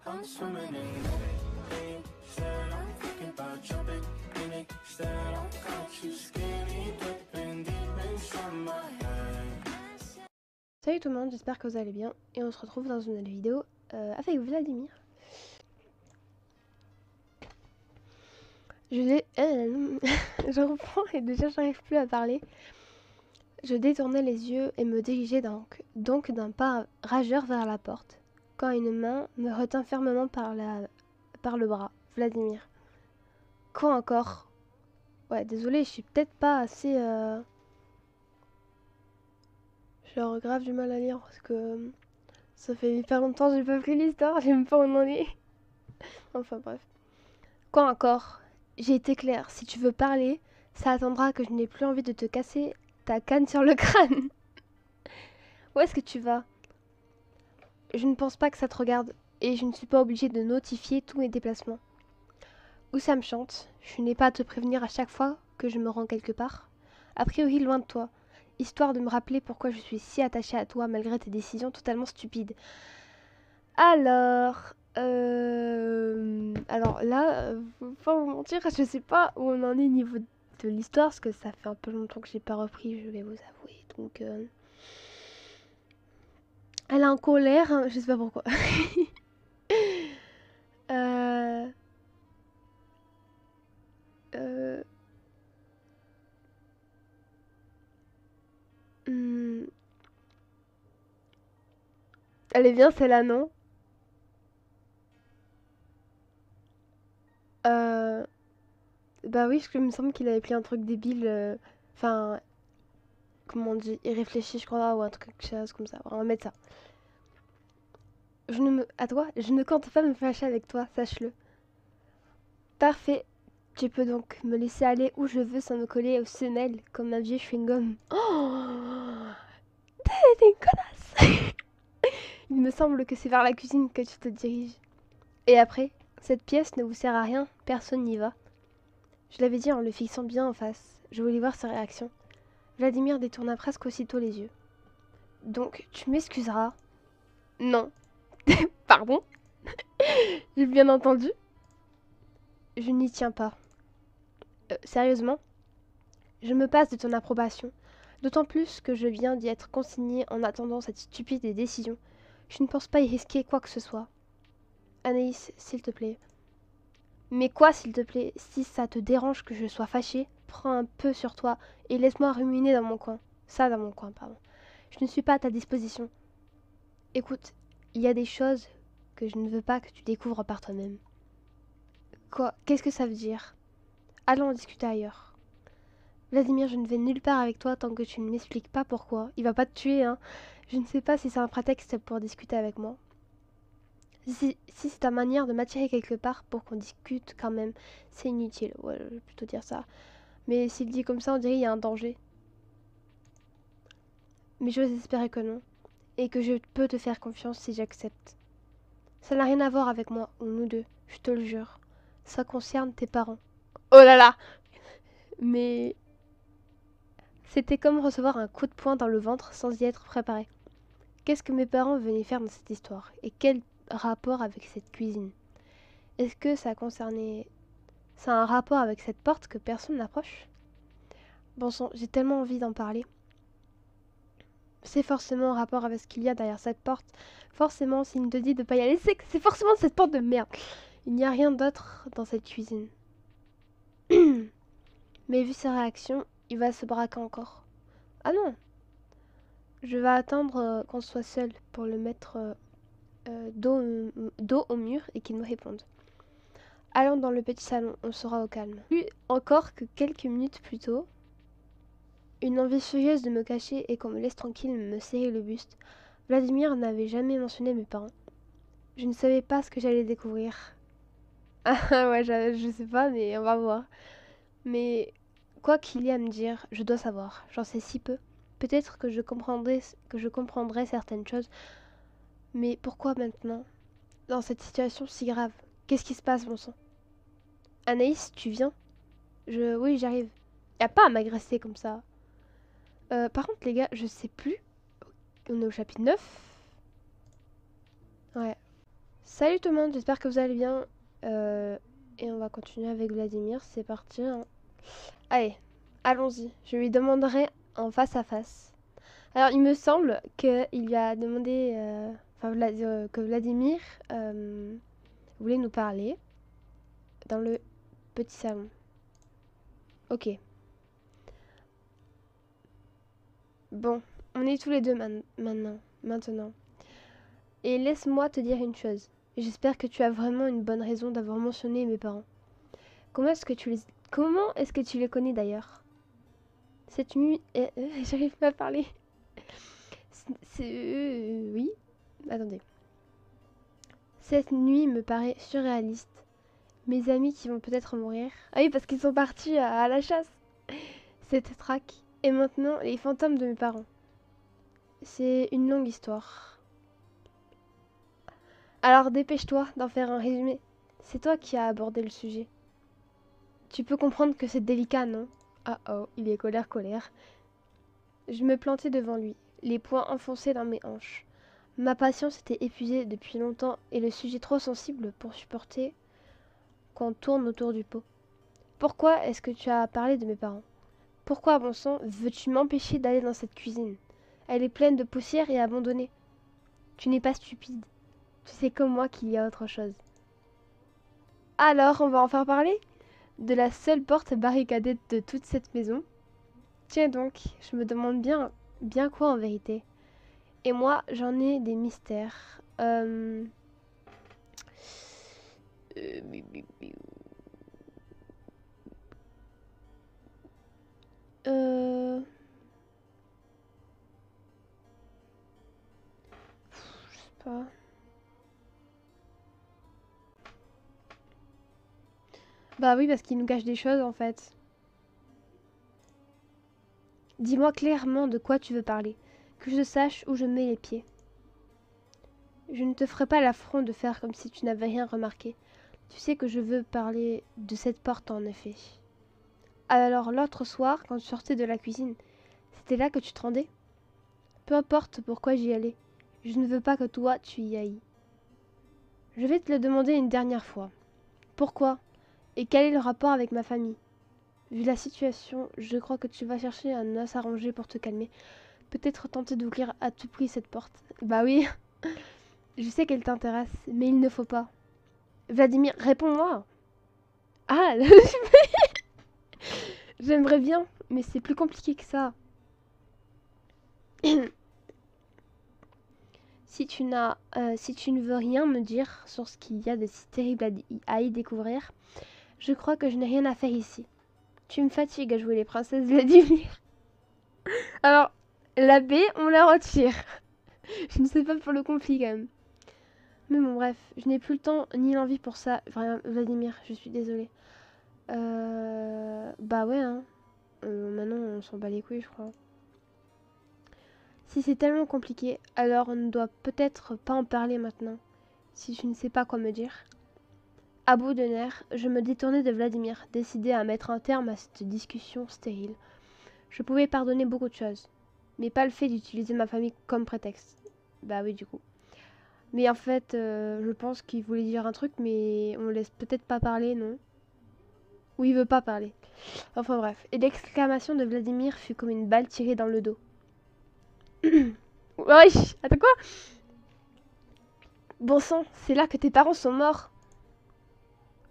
Salut tout le monde, j'espère que vous allez bien et on se retrouve dans une nouvelle vidéo avec Vladimir. Je reprends et déjà j'arrive plus à parler. Je détournais les yeux et me dirigeais donc d'un pas rageur vers la porte, quand une main me retint fermement par le bras. Vladimir. Quoi encore? Ouais, désolé, je suis peut-être pas assez... Genre grave du mal à lire parce que ça fait hyper longtemps que j'ai pas pris l'histoire, j'aime pas où on en est. Enfin bref. Quoi encore? J'ai été claire, si tu veux parler, ça attendra que je n'ai plus envie de te casser ta canne sur le crâne. Où est-ce que tu vas? Je ne pense pas que ça te regarde et je ne suis pas obligée de notifier tous mes déplacements. Où ça me chante, je n'ai pas à te prévenir à chaque fois que je me rends quelque part. A priori loin de toi, histoire de me rappeler pourquoi je suis si attachée à toi malgré tes décisions totalement stupides. Alors là, faut pas vous mentir, je sais pas où on en est niveau de l'histoire, parce que ça fait un peu longtemps que j'ai pas repris, je vais vous avouer. Donc, elle est en colère, hein, je sais pas pourquoi. euh... Euh... hmm, Elle est bien celle-là, non? euh... Bah oui, parce que il me semble qu'il avait pris un truc débile, enfin, comment on dit, irréfléchi, je crois, ou un truc chose comme ça. On va mettre ça. À toi, je ne compte pas me fâcher avec toi, sache-le. Parfait. Tu peux donc me laisser aller où je veux sans me coller aux semelles comme un vieux chewing-gum. Oh, t'es une connasse. Il me semble que c'est vers la cuisine que tu te diriges. Et après, cette pièce ne vous sert à rien, personne n'y va. Je l'avais dit en le fixant bien en face. Je voulais voir sa réaction. Vladimir détourna presque aussitôt les yeux. Donc, tu m'excuseras. Non. Pardon? J'ai bien entendu. Je n'y tiens pas. Sérieusement? Je me passe de ton approbation. D'autant plus que je viens d'y être consignée en attendant cette stupide décision. Je ne pense pas y risquer quoi que ce soit. Anaïs, s'il te plaît. Mais quoi, s'il te plaît? Si ça te dérange que je sois fâchée, prends un peu sur toi et laisse-moi ruminer dans mon coin. Ça, dans mon coin, pardon. Je ne suis pas à ta disposition. Écoute, il y a des choses que je ne veux pas que tu découvres par toi-même. Quoi? Qu'est-ce que ça veut dire? Allons en discuter ailleurs. Vladimir, je ne vais nulle part avec toi tant que tu ne m'expliques pas pourquoi. Il va pas te tuer, hein. Je ne sais pas si c'est un prétexte pour discuter avec moi. Si c'est ta manière de m'attirer quelque part pour qu'on discute quand même, c'est inutile. Ouais, je vais plutôt dire ça. Mais s'il dit comme ça, on dirait qu'il y a un danger. Mais j'ose espérer que non. Et que je peux te faire confiance si j'accepte. Ça n'a rien à voir avec moi, ou nous deux, je te le jure. Ça concerne tes parents. Oh là là! Mais c'était comme recevoir un coup de poing dans le ventre sans y être préparé. Qu'est-ce que mes parents venaient faire dans cette histoire? Et quel rapport avec cette cuisine? Est-ce que ça concernait... Ça a un rapport avec cette porte que personne n'approche? Bon sang, j'ai tellement envie d'en parler. C'est forcément en rapport avec ce qu'il y a derrière cette porte. Forcément, s'il me te dit de pas y aller, c'est forcément cette porte de merde. Il n'y a rien d'autre dans cette cuisine. Mais vu sa réaction, il va se braquer encore. Ah non! Je vais attendre qu'on soit seul pour le mettre dos au mur et qu'il me réponde. Allons dans le petit salon, on sera au calme. Plus encore que quelques minutes plus tôt, une envie furieuse de me cacher et qu'on me laisse tranquille me serrait le buste. Vladimir n'avait jamais mentionné mes parents. Je ne savais pas ce que j'allais découvrir. Ah ouais, je sais pas, mais on va voir. Mais quoi qu'il y ait à me dire, je dois savoir. J'en sais si peu. Peut-être que je comprendrai certaines choses. Mais pourquoi maintenant? Dans cette situation si grave? Qu'est-ce qui se passe, bon sang? Anaïs, tu viens? Oui, j'arrive. Y a pas à m'agresser comme ça. Par contre, les gars, je sais plus. On est au chapitre 9. Ouais. Salut tout le monde, j'espère que vous allez bien. Et on va continuer avec Vladimir, c'est parti, hein. Allez, allons-y. Je lui demanderai en face à face. Alors, il me semble qu'il lui a demandé, que Vladimir voulait nous parler dans le petit salon. Ok. Bon, on est tous les deux maintenant. Et laisse-moi te dire une chose. J'espère que tu as vraiment une bonne raison d'avoir mentionné mes parents. Comment est-ce que tu les connais d'ailleurs? Cette nuit... j'arrive pas à parler. Oui. Attendez. Cette nuit me paraît surréaliste. Mes amis qui vont peut-être mourir. Ah oui, parce qu'ils sont partis à la chasse. Cette traque. Et maintenant, les fantômes de mes parents. C'est une longue histoire. Alors dépêche-toi d'en faire un résumé. C'est toi qui as abordé le sujet. Tu peux comprendre que c'est délicat, non? Ah oh, il est colère. Je me plantai devant lui, les poings enfoncés dans mes hanches. Ma patience était épuisée depuis longtemps et le sujet trop sensible pour supporter qu'on tourne autour du pot. Pourquoi est-ce que tu as parlé de mes parents? Pourquoi, bon sang, veux-tu m'empêcher d'aller dans cette cuisine? Elle est pleine de poussière et abandonnée. Tu n'es pas stupide. Tu sais comme moi qu'il y a autre chose. Alors, on va en faire parler? De la seule porte barricadée de toute cette maison. Tiens donc, je me demande bien quoi en vérité. Et moi, j'en ai des mystères. Je sais pas. Bah oui, parce qu'il nous cache des choses en fait. Dis-moi clairement de quoi tu veux parler, que je sache où je mets les pieds. Je ne te ferai pas l'affront de faire comme si tu n'avais rien remarqué. Tu sais que je veux parler de cette porte en effet. Alors l'autre soir, quand je sortais de la cuisine, c'était là que tu te rendais? Peu importe pourquoi j'y allais. Je ne veux pas que toi tu y ailles. Je vais te le demander une dernière fois. Pourquoi? Et quel est le rapport avec ma famille? Vu la situation, je crois que tu vas chercher un os à ronger pour te calmer. Peut-être tenter d'ouvrir à tout prix cette porte. Bah oui, je sais qu'elle t'intéresse, mais il ne faut pas. Vladimir, réponds-moi. Ah, j'aimerais bien, mais c'est plus compliqué que ça. Si tu ne veux rien me dire sur ce qu'il y a de si terrible à y découvrir, je crois que je n'ai rien à faire ici. Tu me fatigues à jouer les princesses Vladimir. Alors, la B, on la retire. Je ne sais pas pour le conflit quand même. Mais bon, bref, je n'ai plus le temps ni l'envie pour ça. Enfin, Vladimir, je suis désolée. Bah ouais, hein. Maintenant, on s'en bat les couilles, je crois. Si c'est tellement compliqué, alors on ne doit peut-être pas en parler maintenant. Si tu ne sais pas quoi me dire. À bout de nerfs, je me détournai de Vladimir, décidé à mettre un terme à cette discussion stérile. Je pouvais pardonner beaucoup de choses, mais pas le fait d'utiliser ma famille comme prétexte. Bah oui, du coup. Mais en fait, je pense qu'il voulait dire un truc, mais on laisse peut-être pas parler, non? Ou il veut pas parler. Enfin bref. Et l'exclamation de Vladimir fut comme une balle tirée dans le dos. Wesh, attends quoi? Bon sang, c'est là que tes parents sont morts.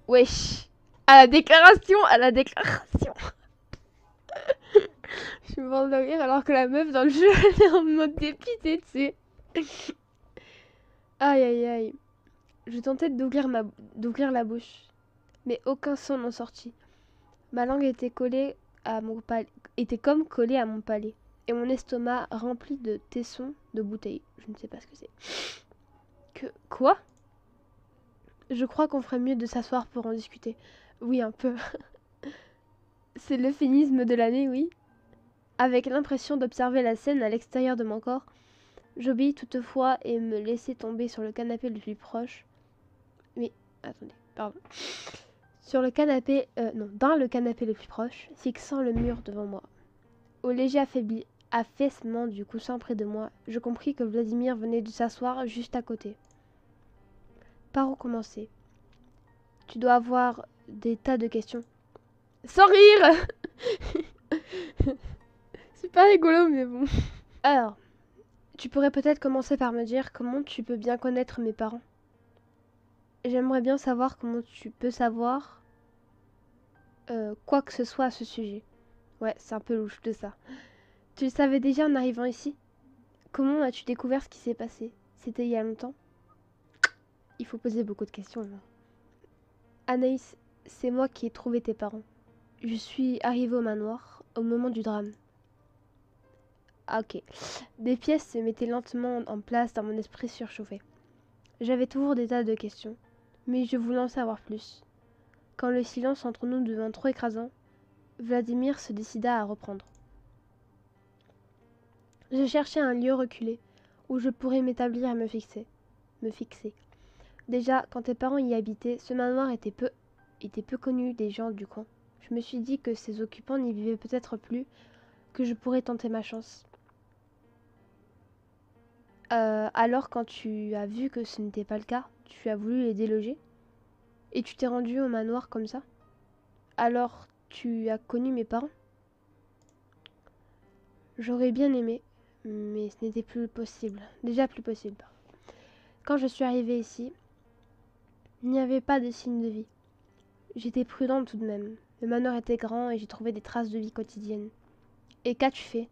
Wesh. À la déclaration. Je me vends de rire alors que la meuf dans le jeu, elle est en mode dépité, tu sais. Aïe aïe aïe. Je tentais d'ouvrir la bouche, mais aucun son n'en sortit. Ma langue était était comme collée à mon palais, et mon estomac rempli de tessons de bouteilles. Je ne sais pas ce que c'est. Quoi? Je crois qu'on ferait mieux de s'asseoir pour en discuter. Oui, un peu. C'est l'euphémisme de l'année, oui. Avec l'impression d'observer la scène à l'extérieur de mon corps, j'obéis toutefois et me laissai tomber sur le canapé le plus proche. Mais, attendez, pardon. Sur le canapé, non, dans le canapé le plus proche, fixant le mur devant moi. Au léger affaissement du coussin près de moi, je compris que Vladimir venait de s'asseoir juste à côté. Par où commencer? Tu dois avoir des tas de questions. Sans rire. C'est pas rigolo, mais bon. Alors, tu pourrais peut-être commencer par me dire comment tu peux bien connaître mes parents. J'aimerais bien savoir comment tu peux savoir quoi que ce soit à ce sujet. Ouais, c'est un peu louche de ça. Tu le savais déjà en arrivant ici? Comment as-tu découvert ce qui s'est passé? C'était il y a longtemps? Il faut poser beaucoup de questions, là. Anaïs, c'est moi qui ai trouvé tes parents. Je suis arrivée au manoir au moment du drame. Ah ok. Des pièces se mettaient lentement en place dans mon esprit surchauffé. J'avais toujours des tas de questions, mais je voulais en savoir plus. Quand le silence entre nous devint trop écrasant, Vladimir se décida à reprendre. Je cherchais un lieu reculé où je pourrais m'établir et me fixer. Déjà, quand tes parents y habitaient, ce manoir était peu connu des gens du coin. Je me suis dit que ses occupants n'y vivaient peut-être plus, que je pourrais tenter ma chance. Alors, quand tu as vu que ce n'était pas le cas, tu as voulu les déloger et tu t'es rendu au manoir comme ça. Alors, tu as connu mes parents? J'aurais bien aimé, mais ce n'était plus possible. Déjà plus possible. Quand je suis arrivée ici, il n'y avait pas de signe de vie. J'étais prudente tout de même. Le manoir était grand et j'ai trouvé des traces de vie quotidienne. Et qu'as-tu fait?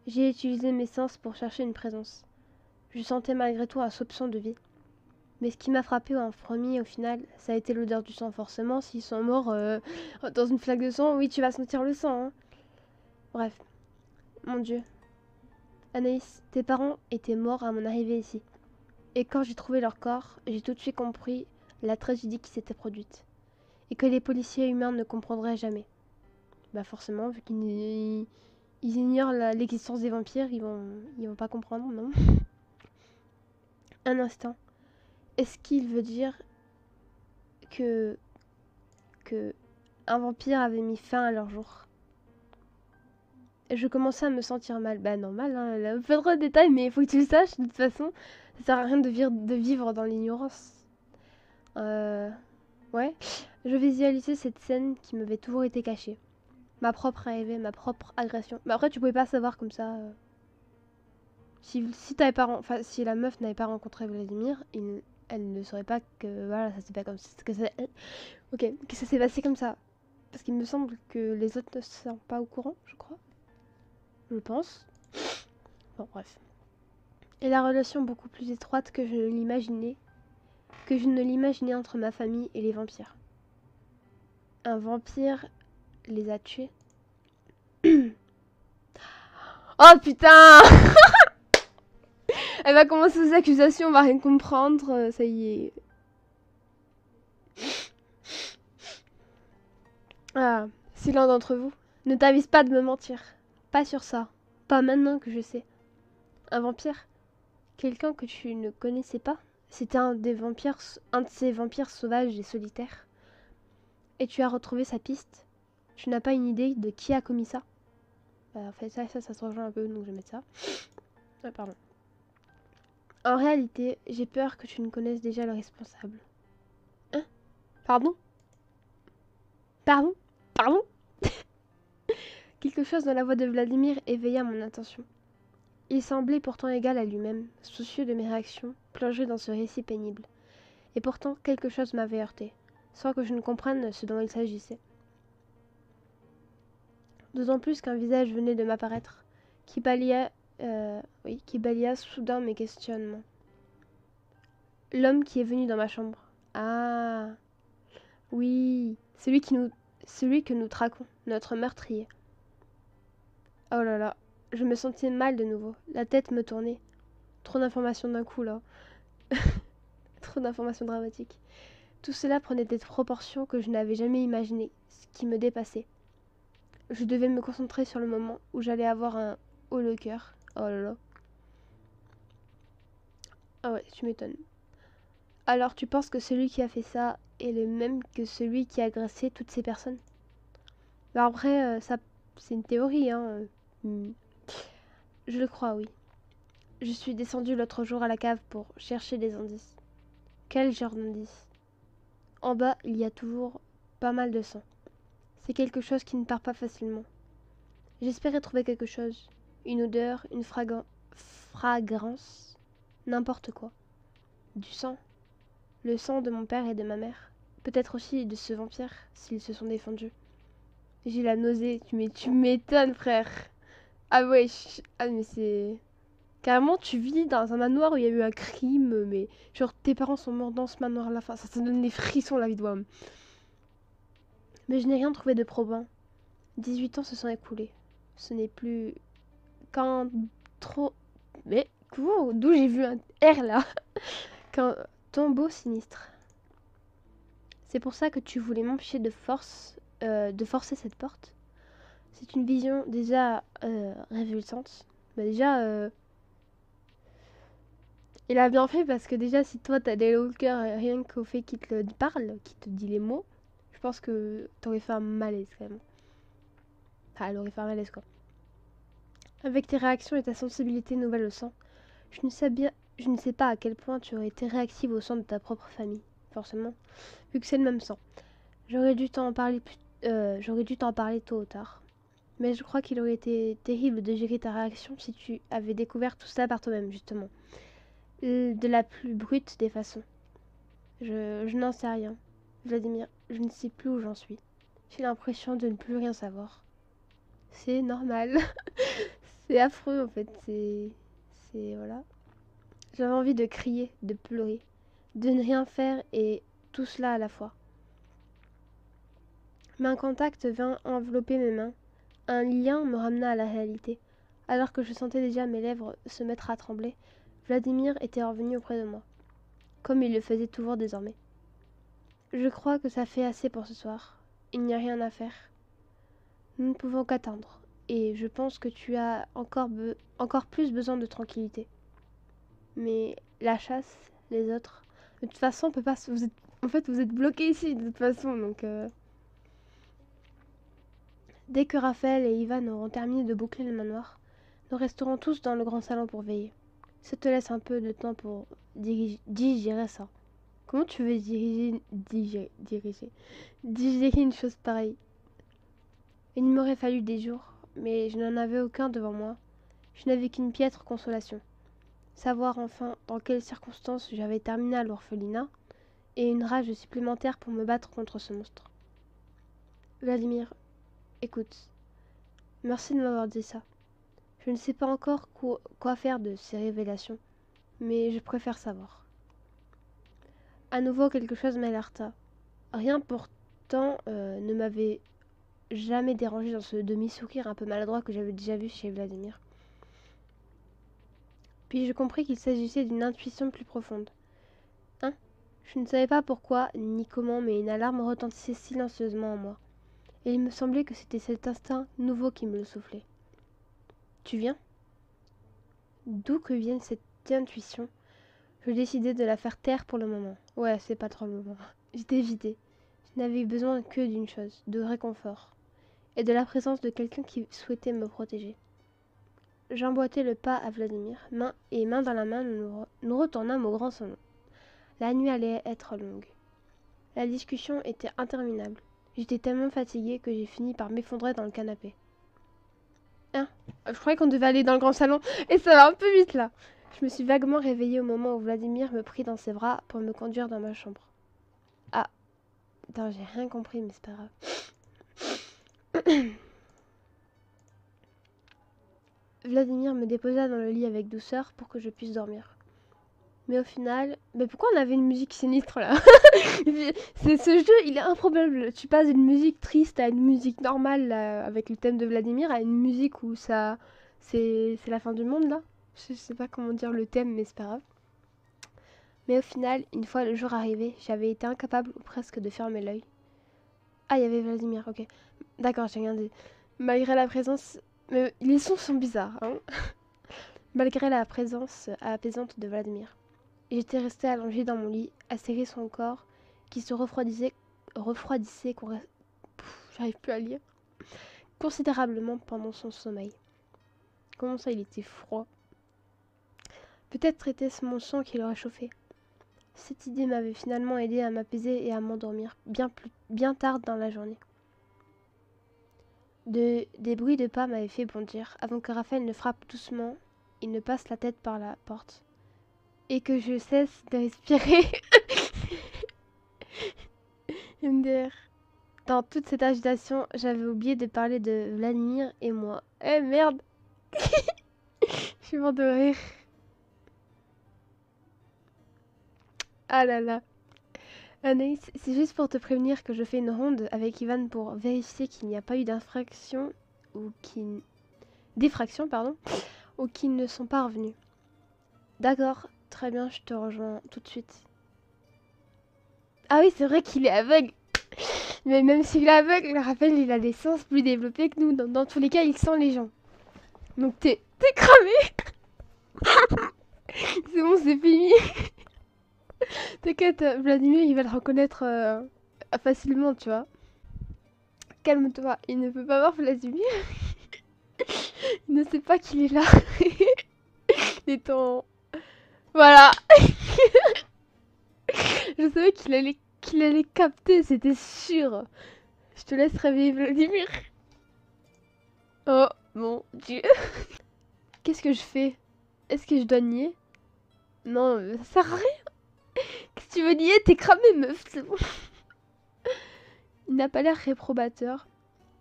J'ai utilisé mes sens pour chercher une présence. Je sentais malgré tout un soupçon de vie. Mais ce qui m'a frappé en premier, au final, ça a été l'odeur du sang. Forcément, s'ils sont morts dans une flaque de sang, oui, tu vas sentir le sang. Hein. Bref, mon Dieu. Anaïs, tes parents étaient morts à mon arrivée ici. Et quand j'ai trouvé leur corps, j'ai tout de suite compris la tragédie qui s'était produite. Et que les policiers humains ne comprendraient jamais. Bah forcément, vu qu'ils ignorent l'existence des vampires, ils vont pas comprendre, non? Un instant. Est-ce qu'il veut dire que un vampire avait mis fin à leur jour? Je commençais à me sentir mal. Bah normal, hein, pas trop de détails, mais il faut que tu le saches, de toute façon. Ça sert à rien de vivre dans l'ignorance. Ouais. Je visualisais cette scène qui m'avait toujours été cachée. Ma propre arrivée, ma propre agression. Mais après, tu pouvais pas savoir comme ça. Si la meuf n'avait pas rencontré Vladimir, elle ne saurait pas que voilà, ça s'est pas comme ça. Ok, que ça s'est passé comme ça. Parce qu'il me semble que les autres ne sont pas au courant, je crois. Je pense. Bon, bref. Et la relation beaucoup plus étroite que je ne l'imaginais entre ma famille et les vampires. Un vampire les a tués. Oh putain. Elle va commencer ses accusations, on va rien comprendre, ça y est. Ah, si l'un d'entre vous ne t'avise pas de me mentir. Pas sur ça. Pas maintenant que je sais. Un vampire? Quelqu'un que tu ne connaissais pas? C'était un de ces vampires sauvages et solitaires. Et tu as retrouvé sa piste? Tu n'as pas une idée de qui a commis ça? Bah, en fait, ça se rejoint un peu, donc je vais mettre ça. Ah, pardon. En réalité, j'ai peur que tu ne connaisses déjà le responsable. Hein? Pardon? Pardon? Pardon? Quelque chose dans la voix de Vladimir éveilla mon attention. Il semblait pourtant égal à lui-même, soucieux de mes réactions, plongé dans ce récit pénible. Et pourtant, quelque chose m'avait heurté, sans que je ne comprenne ce dont il s'agissait. D'autant plus qu'un visage venait de m'apparaître, qui balaya soudain mes questionnements. L'homme qui est venu dans ma chambre. Ah, oui, celui que nous traquons, notre meurtrier. Oh là là, je me sentais mal de nouveau, la tête me tournait. Trop d'informations d'un coup là. Trop d'informations dramatiques. Tout cela prenait des proportions que je n'avais jamais imaginées, ce qui me dépassait. Je devais me concentrer sur le moment où j'allais avoir un haut le cœur. Oh là là. Ah ouais, tu m'étonnes. Alors tu penses que celui qui a fait ça est le même que celui qui a agressé toutes ces personnes? Bah après, ça, c'est une théorie, hein. Je le crois, oui. Je suis descendue l'autre jour à la cave pour chercher des indices. Quel genre d'indice? En bas, il y a toujours pas mal de sang. C'est quelque chose qui ne part pas facilement. J'espérais trouver quelque chose. Une odeur, une fragrance, n'importe quoi. Du sang. Le sang de mon père et de ma mère. Peut-être aussi de ce vampire, s'ils se sont défendus. J'ai la nausée. Tu m'étonnes, frère. Ah ouais, ah mais c'est... Carrément, tu vis dans un manoir où il y a eu un crime, mais genre tes parents sont morts dans ce manoir-là. Enfin, ça te donne des frissons, la vie de Wam. Mais je n'ai rien trouvé de probant. 18 ans se sont écoulés. Ce n'est plus qu'un trop... Mais d'où j'ai vu un R là? Qu'un tombeau sinistre. C'est pour ça que tu voulais m'empêcher de forcer cette porte. C'est une vision déjà révulsante. Bah déjà, il a bien fait parce que déjà, si toi t'as des hauts le cœur rien qu'au fait qu'il te parle, qu'il te dit les mots, je pense que t'aurais fait un malaise quand même. Enfin, elle aurait fait un malaise quoi. Avec tes réactions et ta sensibilité nouvelle au sang, je ne sais pas à quel point tu aurais été réactive au sang de ta propre famille, forcément, vu que c'est le même sang. J'aurais dû t'en parler tôt ou tard. Mais je crois qu'il aurait été terrible de gérer ta réaction si tu avais découvert tout ça par toi-même, justement. De la plus brute des façons. Je n'en sais rien. Vladimir, je ne sais plus où j'en suis. J'ai l'impression de ne plus rien savoir. C'est normal. C'est affreux en fait. Voilà. J'avais envie de crier, de pleurer, de ne rien faire et tout cela à la fois. Mais un contact vint envelopper mes mains. Un lien me ramena à la réalité. Alors que je sentais déjà mes lèvres se mettre à trembler, Vladimir était revenu auprès de moi, comme il le faisait toujours désormais. Je crois que ça fait assez pour ce soir. Il n'y a rien à faire. Nous ne pouvons qu'attendre. Et je pense que tu as encore plus besoin de tranquillité. Mais la chasse, les autres... De toute façon, on peut pas... En fait, vous êtes bloqués ici, de toute façon, donc... Dès que Raphaël et Ivan auront terminé de boucler le manoir, nous resterons tous dans le grand salon pour veiller. Ça te laisse un peu de temps pour digérer ça. Comment tu veux digérer une chose pareille? Il m'aurait fallu des jours, mais je n'en avais aucun devant moi. Je n'avais qu'une piètre consolation. Savoir enfin dans quelles circonstances j'avais terminé à l'orphelinat, et une rage supplémentaire pour me battre contre ce monstre. Vladimir, écoute, merci de m'avoir dit ça. Je ne sais pas encore quoi faire de ces révélations, mais je préfère savoir. À nouveau, quelque chose m'alerta. Rien pourtant ne m'avait jamais dérangé dans ce demi-sourire un peu maladroit que j'avais déjà vu chez Vladimir. Puis je compris qu'il s'agissait d'une intuition plus profonde. Hein? Je ne savais pas pourquoi ni comment, mais une alarme retentissait silencieusement en moi. Et il me semblait que c'était cet instinct nouveau qui me le soufflait. Tu viens? D'où que vienne cette intuition? Je décidai de la faire taire pour le moment. Ouais, c'est pas trop le moment. J'étais vidée. Je n'avais besoin que d'une chose, de réconfort. Et de la présence de quelqu'un qui souhaitait me protéger. J'emboîtai le pas à Vladimir, main dans la main, nous retournâmes au grand salon. La nuit allait être longue. La discussion était interminable. J'étais tellement fatiguée que j'ai fini par m'effondrer dans le canapé. Hein? Je croyais qu'on devait aller dans le grand salon, et ça va un peu vite là. Je me suis vaguement réveillée au moment où Vladimir me prit dans ses bras pour me conduire dans ma chambre. Ah, putain, j'ai rien compris, mais c'est pas grave. Vladimir me déposa dans le lit avec douceur pour que je puisse dormir. Mais au final... Mais pourquoi on avait une musique sinistre là? Ce jeu, il est improbable. Tu passes d'une musique triste à une musique normale là, avec le thème de Vladimir à une musique où ça... C'est la fin du monde là. Je sais pas comment dire le thème, mais c'est pas grave. Mais au final, une fois le jour arrivé, j'avais été incapable ou presque de fermer l'œil. Ah, il y avait Vladimir, ok. D'accord, j'ai rien dit. Malgré la présence... Mais les sons sont bizarres, hein. Malgré la présence apaisante de Vladimir. J'étais restée allongée dans mon lit, à serrer son corps, qui se refroidissait j'arrive plus à lire, considérablement pendant son sommeil. Comment ça, il était froid? Peut-être était-ce mon sang qui le réchauffait. Cette idée m'avait finalement aidé à m'apaiser et à m'endormir bien tard dans la journée. Des bruits de pas m'avaient fait bondir avant que Raphaël ne frappe doucement et ne passe la tête par la porte. Et que je cesse de respirer. MDR. Dans toute cette agitation, j'avais oublié de parler de Vladimir et moi. Eh merde. Je suis mort de rire. Ah là là. Anaïs, c'est juste pour te prévenir que je fais une ronde avec Ivan pour vérifier qu'il n'y a pas eu d'infraction ou d'effraction, pardon, ou qu'ils ne sont pas revenus. D'accord, très bien, je te rejoins tout de suite. Ah oui, c'est vrai qu'il est aveugle. Mais même s'il est aveugle, Raphaël, il a des sens plus développés que nous. Dans tous les cas, il sent les gens. Donc t'es cramé. C'est bon, c'est fini. T'inquiète, Vladimir, il va le reconnaître facilement, tu vois. Calme-toi, il ne peut pas voir Vladimir. Il ne sait pas qu'il est là. Il est en... Voilà. Je savais qu'il allait capter, c'était sûr. Je te laisse réveiller Vladimir. Oh mon Dieu. Qu'est-ce que je fais? Est-ce que je dois nier? Non, ça sert à rien. Qu'est-ce que tu veux nier? T'es cramé, meuf, c'est bon. Il n'a pas l'air réprobateur,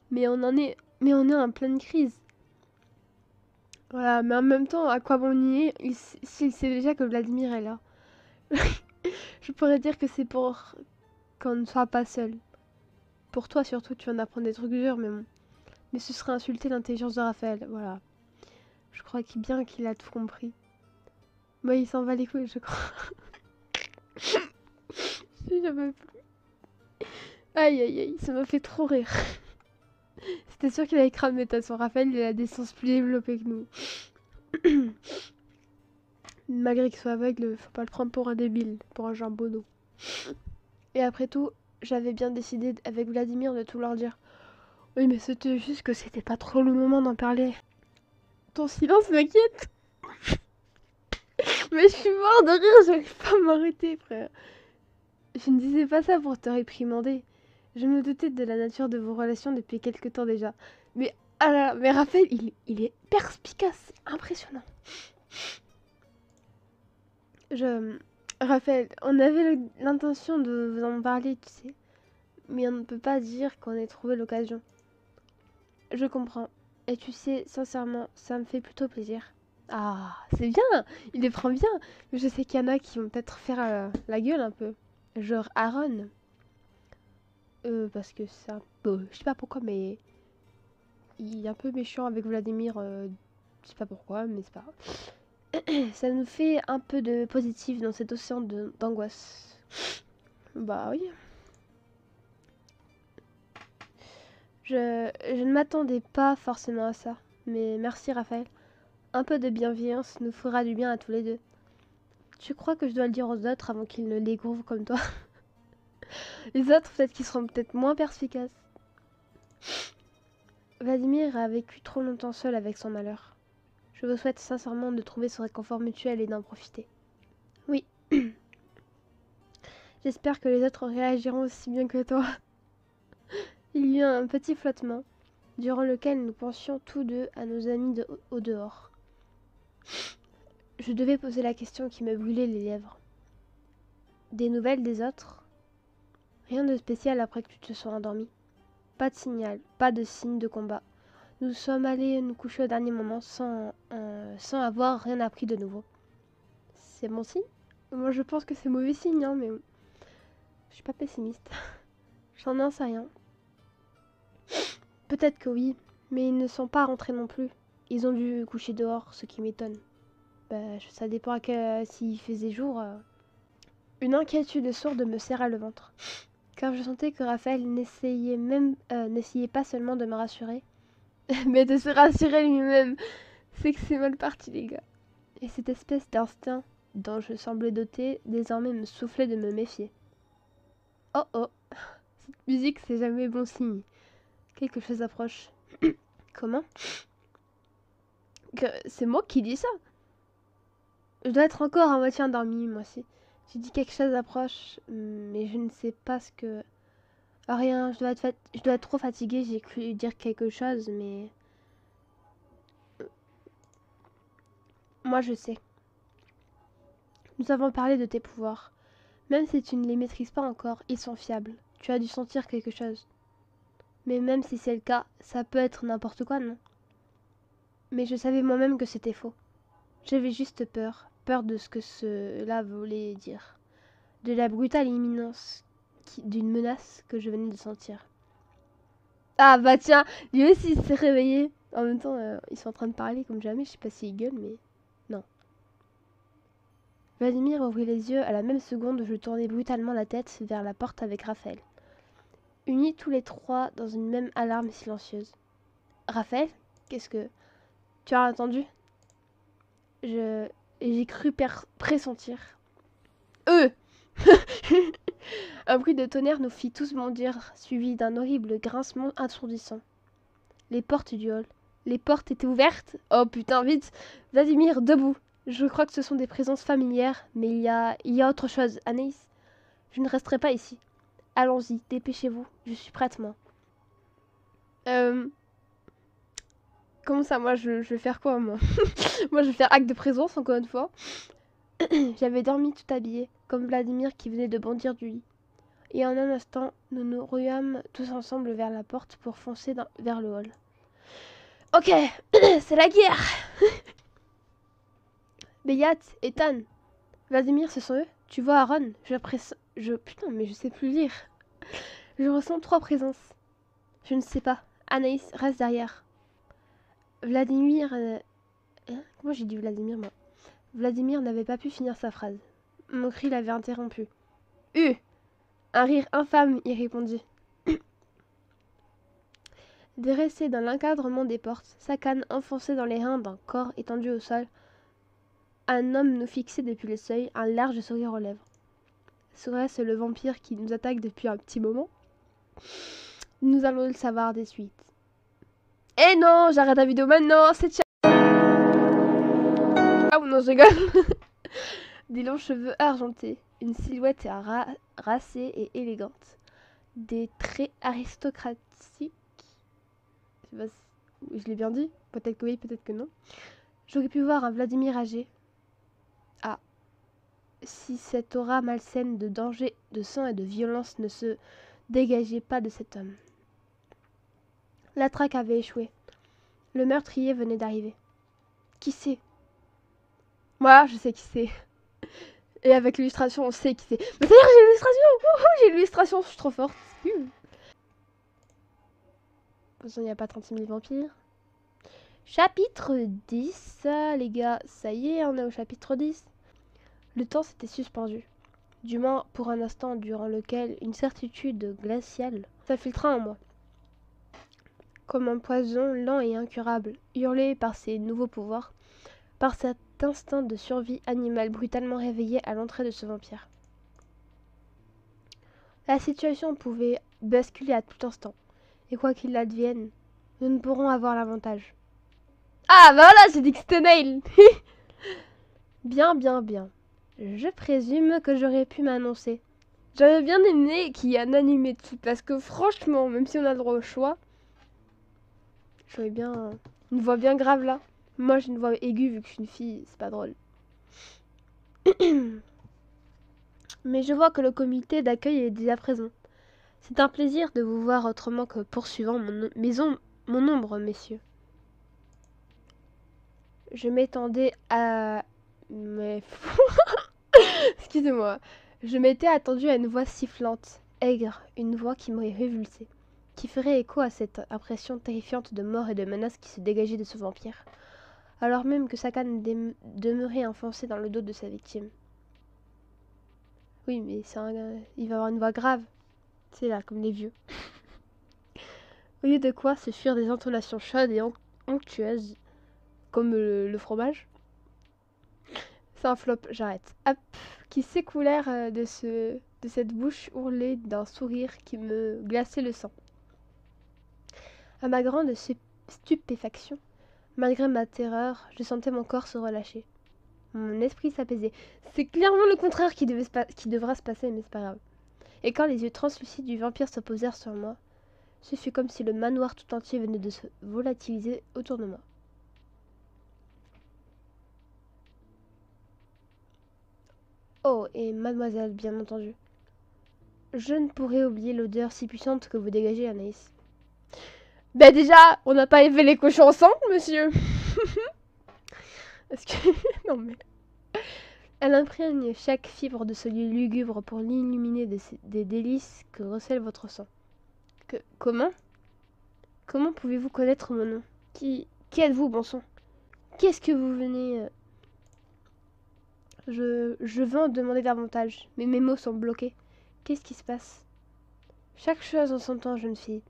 mais on est en pleine crise. Voilà, mais en même temps, à quoi bon nier s'il sait déjà que Vladimir est là? Je pourrais dire que c'est pour qu'on ne soit pas seul. Pour toi surtout, tu vas en apprendre des trucs durs, mais bon. Mais ce serait insulter l'intelligence de Raphaël, voilà. Je crois bien qu'il a tout compris. Moi, il s'en va les couilles, je crois. J'en peux plus. Aïe aïe aïe, ça m'a fait trop rire. C'était sûr qu'il allait cramer, de toute façon. Raphaël, il a des sens plus développés que nous. Malgré qu'il soit aveugle, faut pas le prendre pour un débile, pour un jambonneau. Et après tout, j'avais bien décidé avec Vladimir de tout leur dire. Oui, mais c'était juste que c'était pas trop le moment d'en parler. Ton silence m'inquiète. Mais je suis mort de rire, j'arrive pas à m'arrêter, frère. Je ne disais pas ça pour te réprimander. Je me doutais de la nature de vos relations depuis quelque temps déjà. Mais, ah là, mais Raphaël, il est perspicace, impressionnant. Raphaël, on avait l'intention de vous en parler, tu sais. Mais on ne peut pas dire qu'on ait trouvé l'occasion. Je comprends. Et tu sais, sincèrement, ça me fait plutôt plaisir. Ah, c'est bien, il les prend bien. Mais je sais qu'il y en a qui vont peut-être faire la gueule un peu. Genre Aaron. Parce que c'est un peu... Je sais pas pourquoi, mais... Il est un peu méchant avec Vladimir. Je sais pas pourquoi, mais c'est pas grave. Ça nous fait un peu de positif dans cet océan d'angoisse. Bah oui. Je ne m'attendais pas forcément à ça. Mais merci Raphaël. Un peu de bienveillance nous fera du bien à tous les deux. Tu crois que je dois le dire aux autres avant qu'ils ne le découvrent comme toi? Les autres, peut-être qu'ils seront peut-être moins perspicaces. Vladimir a vécu trop longtemps seul avec son malheur. Je vous souhaite sincèrement de trouver ce réconfort mutuel et d'en profiter. Oui. J'espère que les autres réagiront aussi bien que toi. Il y eut un petit flottement, durant lequel nous pensions tous deux à nos amis au dehors. Je devais poser la question qui me brûlait les lèvres. Des nouvelles des autres? Rien de spécial après que tu te sois endormi. Pas de signal, pas de signe de combat. Nous sommes allés nous coucher au dernier moment sans avoir rien appris de nouveau. C'est bon signe? Moi je pense que c'est mauvais signe, hein, mais je suis pas pessimiste. J'en sais rien. Peut-être que oui, mais ils ne sont pas rentrés non plus. Ils ont dû coucher dehors, ce qui m'étonne. Bah, ça dépend s'il faisait jour. Une inquiétude sourde me serra le ventre, car je sentais que Raphaël n'essayait pas seulement de me rassurer, mais de se rassurer lui-même. C'est que c'est mal parti, les gars. Et cette espèce d'instinct dont je semblais doté désormais me soufflait de me méfier. Oh oh, cette musique c'est jamais bon signe. Quelque chose approche. Comment? C'est moi qui dis ça? Je dois être encore à moitié endormie, moi aussi. J'ai dit quelque chose d'approche, mais je ne sais pas ce que... Rien, je dois être trop fatiguée, j'ai cru dire quelque chose, mais... Moi je sais. Nous avons parlé de tes pouvoirs. Même si tu ne les maîtrises pas encore, ils sont fiables. Tu as dû sentir quelque chose. Mais même si c'est le cas, ça peut être n'importe quoi, non? Mais je savais moi-même que c'était faux. J'avais juste peur. Peur de ce que cela voulait dire. De la brutale imminence d'une menace que je venais de sentir. Ah bah tiens, lui aussi il s'est réveillé. En même temps, ils sont en train de parler comme jamais. Je sais pas s'ils gueulent, mais non. Vladimir ouvrit les yeux à la même seconde où je tournais brutalement la tête vers la porte avec Raphaël. Unis tous les trois dans une même alarme silencieuse. Raphaël, qu'est-ce que... Tu as entendu? J'ai cru pressentir. Eux. Un bruit de tonnerre nous fit tous bondir, suivi d'un horrible grincement assourdissant. Les portes du hall. Les portes étaient ouvertes. Oh putain, vite! Vladimir, debout! Je crois que ce sont des présences familières, mais il y a autre chose. Anaïs, je ne resterai pas ici. Allons-y, dépêchez-vous. Je suis prête, moi. Comment ça, moi, je vais faire quoi, moi? Moi, je vais faire acte de présence, encore une fois. J'avais dormi tout habillé, comme Vladimir qui venait de bondir du lit. Et en un instant, nous nous ruâmes tous ensemble vers la porte pour foncer vers le hall. Ok, c'est la guerre. Beyat, Ethan, Vladimir, ce sont eux? Tu vois Aaron? Putain, mais je sais plus lire. Je ressens 3 présences. Je ne sais pas. Anaïs, reste derrière. Vladimir... Comment j'ai dit Vladimir, moi? Vladimir n'avait pas pu finir sa phrase. Mon cri l'avait interrompu. Un rire infâme, y répondit. Dressé dans l'encadrement des portes, sa canne enfoncée dans les reins d'un corps étendu au sol, un homme nous fixait depuis le seuil, un large sourire aux lèvres. Serait-ce le vampire qui nous attaque depuis un petit moment? Nous allons le savoir des suites. Eh non, j'arrête la vidéo maintenant, c'est ciao. Ah non, je rigole. Des longs cheveux argentés, une silhouette racée et élégante, des traits aristocratiques. Je sais pas si je l'ai bien dit, peut-être que oui, peut-être que non. J'aurais pu voir un Vladimir âgé. Ah, si cette aura malsaine de danger, de sang et de violence ne se dégageait pas de cet homme. La traque avait échoué. Le meurtrier venait d'arriver. Qui c'est? Moi, je sais qui c'est. Et avec l'illustration, on sait qui c'est. Mais c'est-à-dire j'ai l'illustration. J'ai l'illustration, je suis trop forte. De toute façon, il n'y a pas 36 000 vampires. Chapitre 10, les gars. Ça y est, on est au chapitre 10. Le temps s'était suspendu. Du moins pour un instant durant lequel une certitude glaciale s'infiltra en moi. Comme un poison lent et incurable, hurlé par ses nouveaux pouvoirs, par cet instinct de survie animale brutalement réveillé à l'entrée de ce vampire. La situation pouvait basculer à tout instant, et quoi qu'il advienne, nous ne pourrons avoir l'avantage. Ah bah voilà, j'ai dit que c'était Nail. Bien, bien, bien. Je présume que j'aurais pu m'annoncer. J'avais bien aimé qu'il y ait un animé dessus, parce que franchement, même si on a le droit au choix, j'aurais bien une voix bien grave là. Moi j'ai une voix aiguë vu que je suis une fille, c'est pas drôle. Mais je vois que le comité d'accueil est déjà présent. C'est un plaisir de vous voir autrement que poursuivant mon ombre, messieurs. Je m'étendais à... Mais... Excusez-moi. Je m'étais attendue à une voix sifflante, aigre, une voix qui m'aurait révulsée, qui ferait écho à cette impression terrifiante de mort et de menace qui se dégageait de ce vampire, alors même que sa canne demeurait enfoncée dans le dos de sa victime. Oui, mais il va avoir une voix grave. C'est là, comme les vieux. Au lieu de quoi se fuirent des intonations chaudes et onctueuses, comme le fromage. C'est un flop, j'arrête. Hop, qui s'écoulèrent de cette bouche ourlée d'un sourire qui me glaçait le sang. À ma grande stupéfaction, malgré ma terreur, je sentais mon corps se relâcher. Mon esprit s'apaisait. C'est clairement le contraire qui devra se passer, mais c'est pas grave. Et quand les yeux translucides du vampire se posèrent sur moi, ce fut comme si le manoir tout entier venait de se volatiliser autour de moi. Oh, et mademoiselle, bien entendu. Je ne pourrais oublier l'odeur si puissante que vous dégagez, Anaïs. Ben déjà, on n'a pas élevé les cochons ensemble, monsieur. Est-ce que... non mais... Elle imprègne chaque fibre de ce lieu lugubre pour l'illuminer des délices que recèle votre sang. Comment? Comment pouvez-vous connaître mon nom? Qui êtes-vous, bon sang? Qu'est-ce que vous venez... Je veux en demander davantage, mais mes mots sont bloqués. Qu'est-ce qui se passe? Chaque chose en son temps, jeune fille.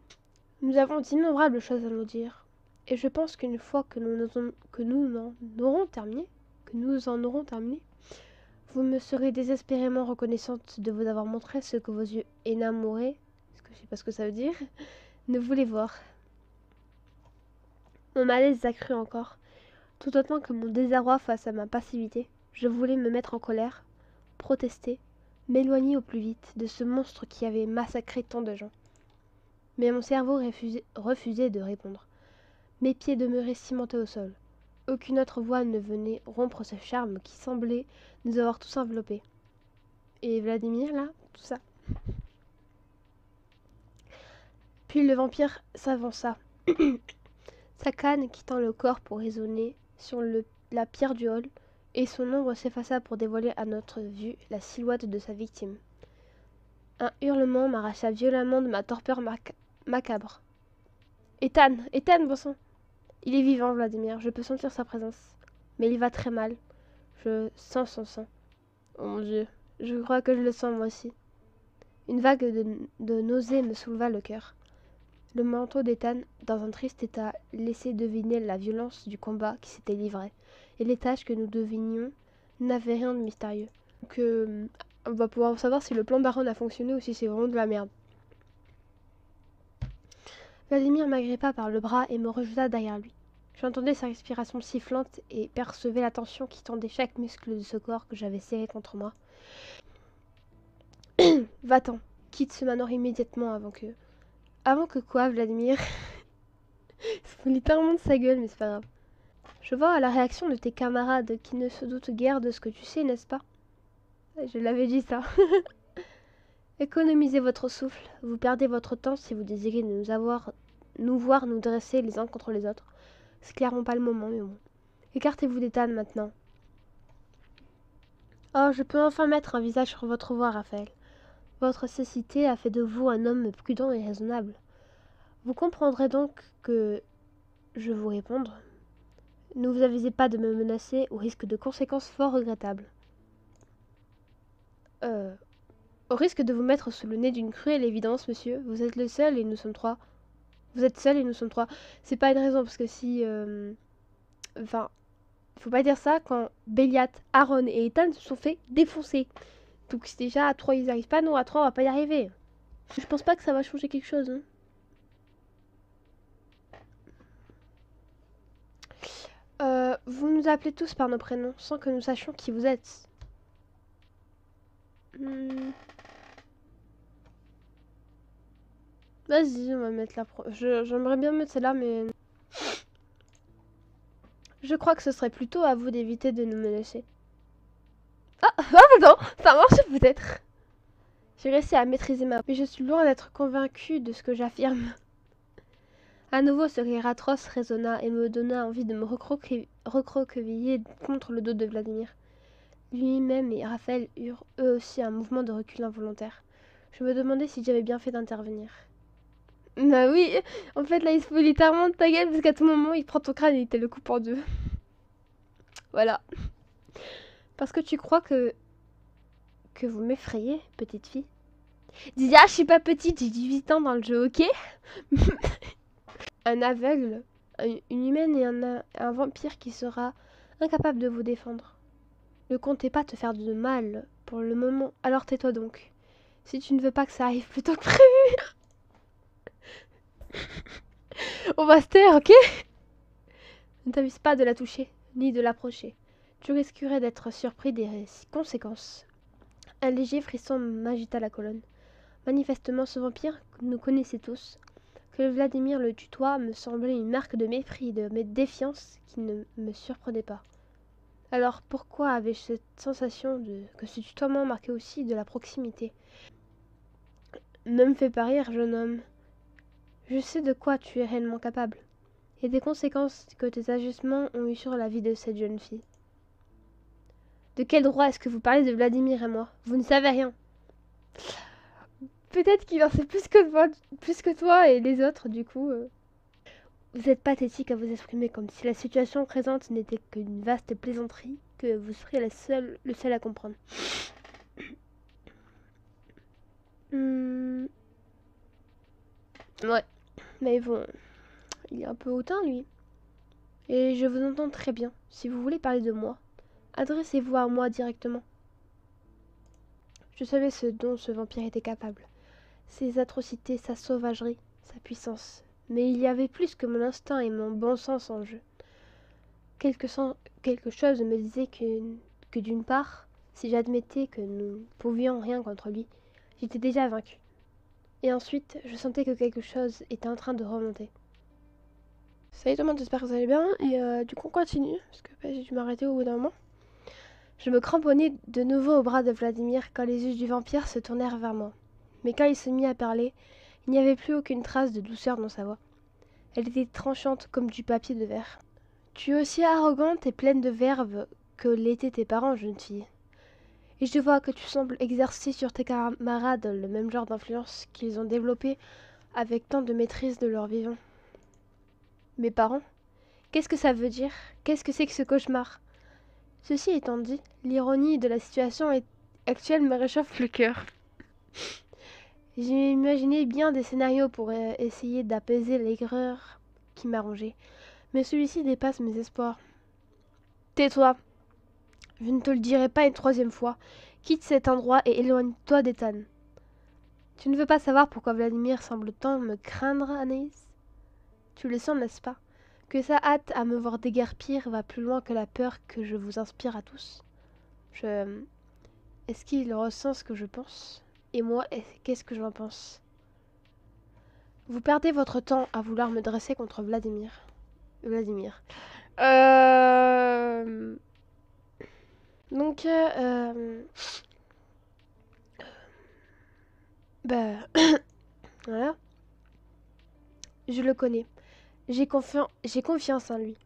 Nous avons d'innombrables choses à nous dire. Et je pense qu'une fois que nous en aurons terminé, vous me serez désespérément reconnaissante de vous avoir montré ce que vos yeux énamorés, parce que je sais pas ce que ça veut dire, ne voulaient voir. Mon malaise s'accrut encore, tout autant que mon désarroi face à ma passivité. Je voulais me mettre en colère, protester, m'éloigner au plus vite de ce monstre qui avait massacré tant de gens. Mais mon cerveau refusait de répondre. Mes pieds demeuraient cimentés au sol. Aucune autre voix ne venait rompre ce charme qui semblait nous avoir tous enveloppés. Et Vladimir, là, tout ça. Puis le vampire s'avança, sa canne quittant le corps pour résonner sur la pierre du hall, et son ombre s'effaça pour dévoiler à notre vue la silhouette de sa victime. Un hurlement m'arracha violemment de ma torpeur macabre. Ethan, bon sang! Il est vivant, Vladimir, je peux sentir sa présence. Mais il va très mal. Je sens son sang. Oh mon Dieu, je crois que je le sens moi aussi. Une vague de nausée me souleva le cœur. Le manteau d'Ethan, dans un triste état, laissait deviner la violence du combat qui s'était livré. Et les tâches que nous devinions n'avaient rien de mystérieux. Donc, on va pouvoir savoir si le plan Baron a fonctionné ou si c'est vraiment de la merde. Vladimir m'agrippa par le bras et me rejeta derrière lui. J'entendais sa respiration sifflante et percevais la tension qui tendait chaque muscle de ce corps que j'avais serré contre moi. Va-t'en, quitte ce manoir immédiatement avant que... Avant que quoi, Vladimir? Il se fout littéralement de sa gueule, mais c'est pas grave. Je vois à la réaction de tes camarades qui ne se doutent guère de ce que tu sais, n'est-ce pas? Je l'avais dit ça. Économisez votre souffle, vous perdez votre temps si vous désirez nous voir nous dresser les uns contre les autres. C'est clairement pas le moment, mais bon. Écartez-vous d'Ethan maintenant. Oh, je peux enfin mettre un visage sur votre voix, Raphaël. Votre cécité a fait de vous un homme prudent et raisonnable. Vous comprendrez donc que je vous répondre. Ne vous avisez pas de me menacer au risque de conséquences fort regrettables. Au risque de vous mettre sous le nez d'une cruelle évidence, monsieur, vous êtes le seul et nous sommes trois. Vous êtes seul et nous sommes trois. C'est pas une raison, parce que si... Enfin, faut pas dire ça quand Béliat, Aaron et Ethan se sont fait défoncer. Donc si déjà à 3 ils arrivent pas, non, à 3 on va pas y arriver. Je pense pas que ça va changer quelque chose. Vous nous appelez tous par nos prénoms, sans que nous sachions qui vous êtes. Vas-y, on va mettre la j'aimerais bien mettre celle-là, mais... Je crois que ce serait plutôt à vous d'éviter de nous menacer. Ah non, ça marche peut-être. J'ai réussi à maîtriser mais je suis loin d'être convaincue de ce que j'affirme. À nouveau, ce rire atroce résonna et me donna envie de me recroqueviller contre le dos de Vladimir. Lui-même et Raphaël eurent eux aussi un mouvement de recul involontaire. Je me demandais si j'avais bien fait d'intervenir. Bah oui, en fait là il se fout littéralement de ta gueule parce qu'à tout moment il prend ton crâne et il te le coupe en deux. Voilà. Parce que tu crois que vous m'effrayez, petite fille. Dis, ah, je suis pas petite, j'ai 18 ans dans le jeu, ok? Un aveugle, une humaine et un vampire qui sera incapable de vous défendre. Ne comptez pas te faire de mal pour le moment, alors tais-toi donc. Si tu ne veux pas que ça arrive plus tôt que prévu. On va se taire, ok? Ne t'amuse pas de la toucher, ni de l'approcher. Tu risquerais d'être surpris des conséquences. Un léger frisson m'agita la colonne. Manifestement, ce vampire que nous connaissait tous. Que Vladimir le tutoie me semblait une marque de mépris et de défiance qui ne me surprenait pas. Alors pourquoi avais-je cette sensation que ce tutoiement marquait aussi de la proximité? Ne me fais pas rire, jeune homme. Je sais de quoi tu es réellement capable, et des conséquences que tes agissements ont eu sur la vie de cette jeune fille. De quel droit est-ce que vous parlez de Vladimir et moi? Vous ne savez rien. Peut-être qu'il en sait plus que toi et les autres, du coup. Vous êtes pathétique à vous exprimer comme si la situation présente n'était qu'une vaste plaisanterie, que vous seriez le seul à comprendre. Ouais, mais bon, il est un peu hautain, lui. Et je vous entends très bien. Si vous voulez parler de moi, adressez-vous à moi directement. Je savais ce dont ce vampire était capable. Ses atrocités, sa sauvagerie, sa puissance. Mais il y avait plus que mon instinct et mon bon sens en jeu. Quelque chose me disait que d'une part, si j'admettais que nous ne pouvions rien contre lui, j'étais déjà vaincu. Et ensuite, je sentais que quelque chose était en train de remonter. Salut tout le monde, j'espère que vous allez bien. Et du coup, on continue, parce que j'ai dû m'arrêter au bout d'un moment. Je me cramponnais de nouveau au bras de Vladimir quand les yeux du vampire se tournèrent vers moi. Mais quand il se mit à parler, il n'y avait plus aucune trace de douceur dans sa voix. Elle était tranchante comme du papier de verre. Tu es aussi arrogante et pleine de verve que l'étaient tes parents, jeune fille. Et je vois que tu sembles exercer sur tes camarades le même genre d'influence qu'ils ont développé avec tant de maîtrise de leur vivant. Mes parents? Qu'est-ce que ça veut dire? Qu'est-ce que c'est que ce cauchemar? Ceci étant dit, l'ironie de la situation actuelle me réchauffe le cœur. J'ai imaginé bien des scénarios pour essayer d'apaiser l'aigreur qui m'arrangeait, mais celui-ci dépasse mes espoirs. Tais-toi. Je ne te le dirai pas une troisième fois. Quitte cet endroit et éloigne-toi d'Ethan. Tu ne veux pas savoir pourquoi Vladimir semble tant me craindre, Anaïs? Tu le sens, n'est-ce pas? Que sa hâte à me voir déguerpir va plus loin que la peur que je vous inspire à tous. Est-ce qu'il ressent ce que je pense? Et moi, qu'est-ce que j'en pense? Vous perdez votre temps à vouloir me dresser contre Vladimir. Donc, bah, voilà. Je le connais. J'ai confiance en lui.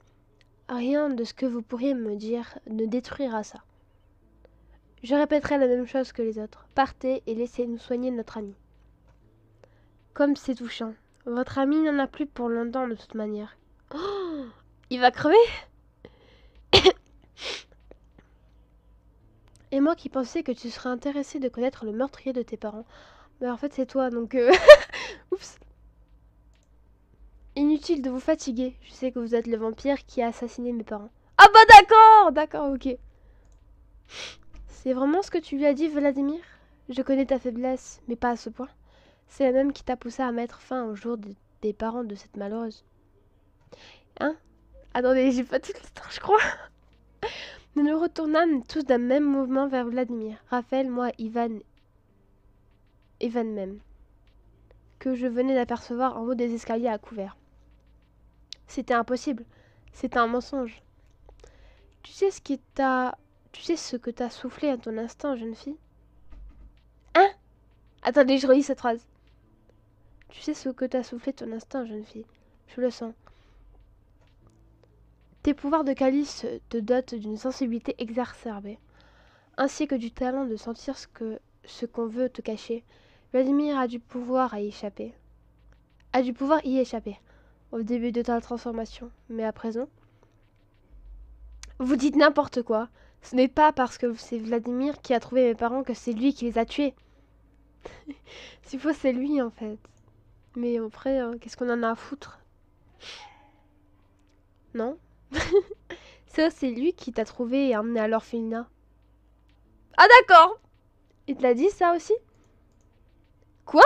Rien de ce que vous pourriez me dire ne détruira ça. Je répéterai la même chose que les autres. Partez et laissez-nous soigner notre ami. Comme c'est touchant. Votre ami n'en a plus pour longtemps de toute manière. Oh, il va crever? Et moi qui pensais que tu serais intéressé de connaître le meurtrier de tes parents. Mais en fait c'est toi donc... Oups. Inutile de vous fatiguer. Je sais que vous êtes le vampire qui a assassiné mes parents. Ah bah d'accord! D'accord, ok. C'est vraiment ce que tu lui as dit, Vladimir? Je connais ta faiblesse, mais pas à ce point. C'est la même qui t'a poussé à mettre fin au jour des parents de cette malheureuse. Hein? Attendez, j'ai pas toute l'histoire, je crois. Nous nous retournâmes tous d'un même mouvement vers Vladimir. Raphaël, moi, Ivan même, que je venais d'apercevoir en haut des escaliers à couvert. C'était impossible. C'était un mensonge. Tu sais ce que t'as soufflé à ton instinct, jeune fille? Hein? Attendez, je relis cette phrase. Tu sais ce que t'as soufflé ton instinct, jeune fille. Je le sens. Tes pouvoirs de calice te dotent d'une sensibilité exacerbée, ainsi que du talent de sentir ce qu'on veut te cacher. Vladimir a du pouvoir y échapper. Au début de ta transformation, mais à présent... Vous dites n'importe quoi. Ce n'est pas parce que c'est Vladimir qui a trouvé mes parents que c'est lui qui les a tués. S'il faut, c'est lui en fait. Mais après, qu'est-ce qu'on en a à foutre? Non? Ça, c'est lui qui t'a trouvé et emmené à l'orphelinat. Ah d'accord! Il te l'a dit ça aussi? Quoi?